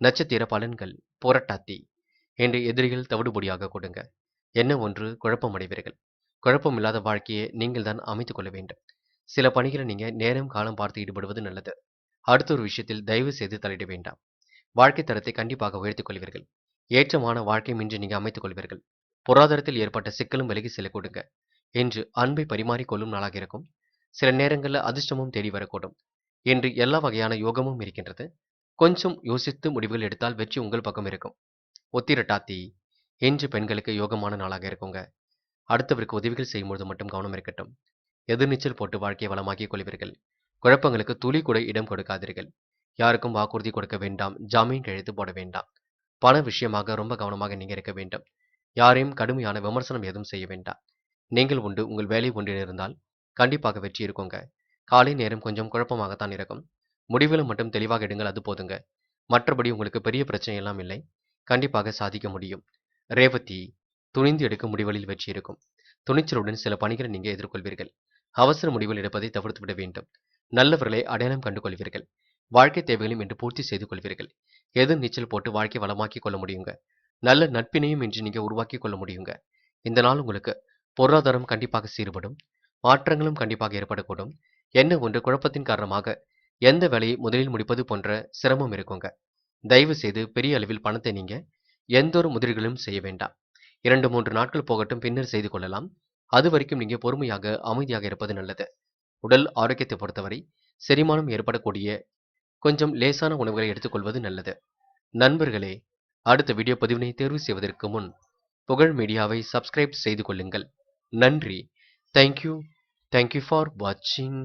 நட்சத்திர பலன்கள் புரட்டாதி. என்று எதிரிகள் தவிடுபொடியாக கொடுங்க. என்ன ஒன்று குழப்பமடைவீர்கள். குழப்பமில்லாத வாழ்க்கையை நீங்கள் தான் அமைத்துக் கொள்ள வேண்டும். சில பணிகளை நீங்க நேரம் காலம் பார்த்து ஈடுபடுவது நல்லது. அடுத்த ஒரு விஷயத்தில் தயவு செய்து தலையிட வேண்டாம். வாழ்க்கை தரத்தை கண்டிப்பாக உயர்த்திக் கொள்வீர்கள். ஏற்றமான வாழ்க்கை இன்று நீங்க அமைத்துக் கொள்வீர்கள். பொருளாதாரத்தில் ஏற்பட்ட சிக்கலும் விலகி செல்ல கொடுங்க. இன்று அன்பை பரிமாறிக்கொள்ளும் நாளாக இருக்கும். சில நேரங்களில் அதிர்ஷ்டமும் தேடி வரக்கூடும். இன்று எல்லா வகையான யோகமும் இருக்கின்றது. கொஞ்சம் யோசித்து முடிவுகள் எடுத்தால் வெற்றி உங்கள் பக்கம் இருக்கும். உத்திரட்டாதி. இன்று பெண்களுக்கு யோகமான நாளாக இருக்குங்க. அடுத்தவருக்கு உதவிகள் செய்யும்போது மட்டும் கவனம் இருக்கட்டும். எதிர்நீச்சல் போட்டு வாழ்க்கையை வளமாக்கிக் கொள்வீர்கள். குழப்பங்களுக்கு துளி கூட இடம் கொடுக்காதீர்கள். யாருக்கும் வாக்குறுதி கொடுக்க வேண்டாம். ஜாமீன் கையெழுத்து போட வேண்டாம். பண விஷயமாக ரொம்ப கவனமாக நீங்க இருக்க வேண்டும். யாரையும் கடுமையான விமர்சனம் எதுவும் செய்ய வேண்டாம். நீங்கள் உண்டு உங்கள் வேலை ஒன்று இருந்தால் கண்டிப்பாக வெற்றி இருக்குங்க. காலை நேரம் கொஞ்சம் குழப்பமாகத்தான் இருக்கும். முடிவுகளை மட்டும் தெளிவாக எடுங்கள், அது போதுங்க. மற்றபடி உங்களுக்கு பெரிய பிரச்சனை எல்லாம் இல்லை. கண்டிப்பாக சாதிக்க முடியும். ரேவதி. துணிந்து எடுக்கும் முடிவுகளில் வெற்றி இருக்கும். துணிச்சலுடன் சில பணிகளை நீங்க எதிர்கொள்வீர்கள். அவசர முடிவுகள் எடுப்பதை தவிர்த்து விட வேண்டும். நல்லவர்களை அடையாளம் கண்டு கொள்வீர்கள். வாழ்க்கை தேவைகளையும் இன்று பூர்த்தி செய்து கொள்வீர்கள். எதிர் நீச்சல் போட்டு வாழ்க்கை வளமாக்கிக் கொள்ள முடியுங்க. நல்ல நட்பினையும் இன்று நீங்க உருவாக்கிக் கொள்ள முடியுங்க. இந்த நாள் உங்களுக்கு பொருளாதாரம் கண்டிப்பாக சீர்படும். மாற்றங்களும் கண்டிப்பாக ஏற்படக்கூடும். என்ன ஒன்று குழப்பத்தின் காரணமாக எந்த வேலையை முதலில் முடிப்பது போன்ற சிரமம் இருக்குங்க. தயவு செய்து பெரிய அளவில் பணத்தை நீங்க எந்த ஒரு முதலீடுகளும் செய்ய வேண்டாம். 2-3 நாட்கள் போகட்டும், பின்னர் செய்து கொள்ளலாம். அது வரைக்கும் நீங்க பொறுமையாக அமைதியாக இருப்பது நல்லது. உடல் ஆரோக்கியத்தை பொறுத்தவரை செரிமானம் ஏற்படக்கூடிய கொஞ்சம் லேசான உணவுகளை எடுத்துக்கொள்வது நல்லது. நண்பர்களே, அடுத்த வீடியோ பதிவினை தேர்வு செய்வதற்கு முன் புகழ் மீடியாவை சப்ஸ்கிரைப் செய்து கொள்ளுங்கள். நன்றி. தேங்க்யூ. தேங்க்யூ ஃபார் வாட்சிங்.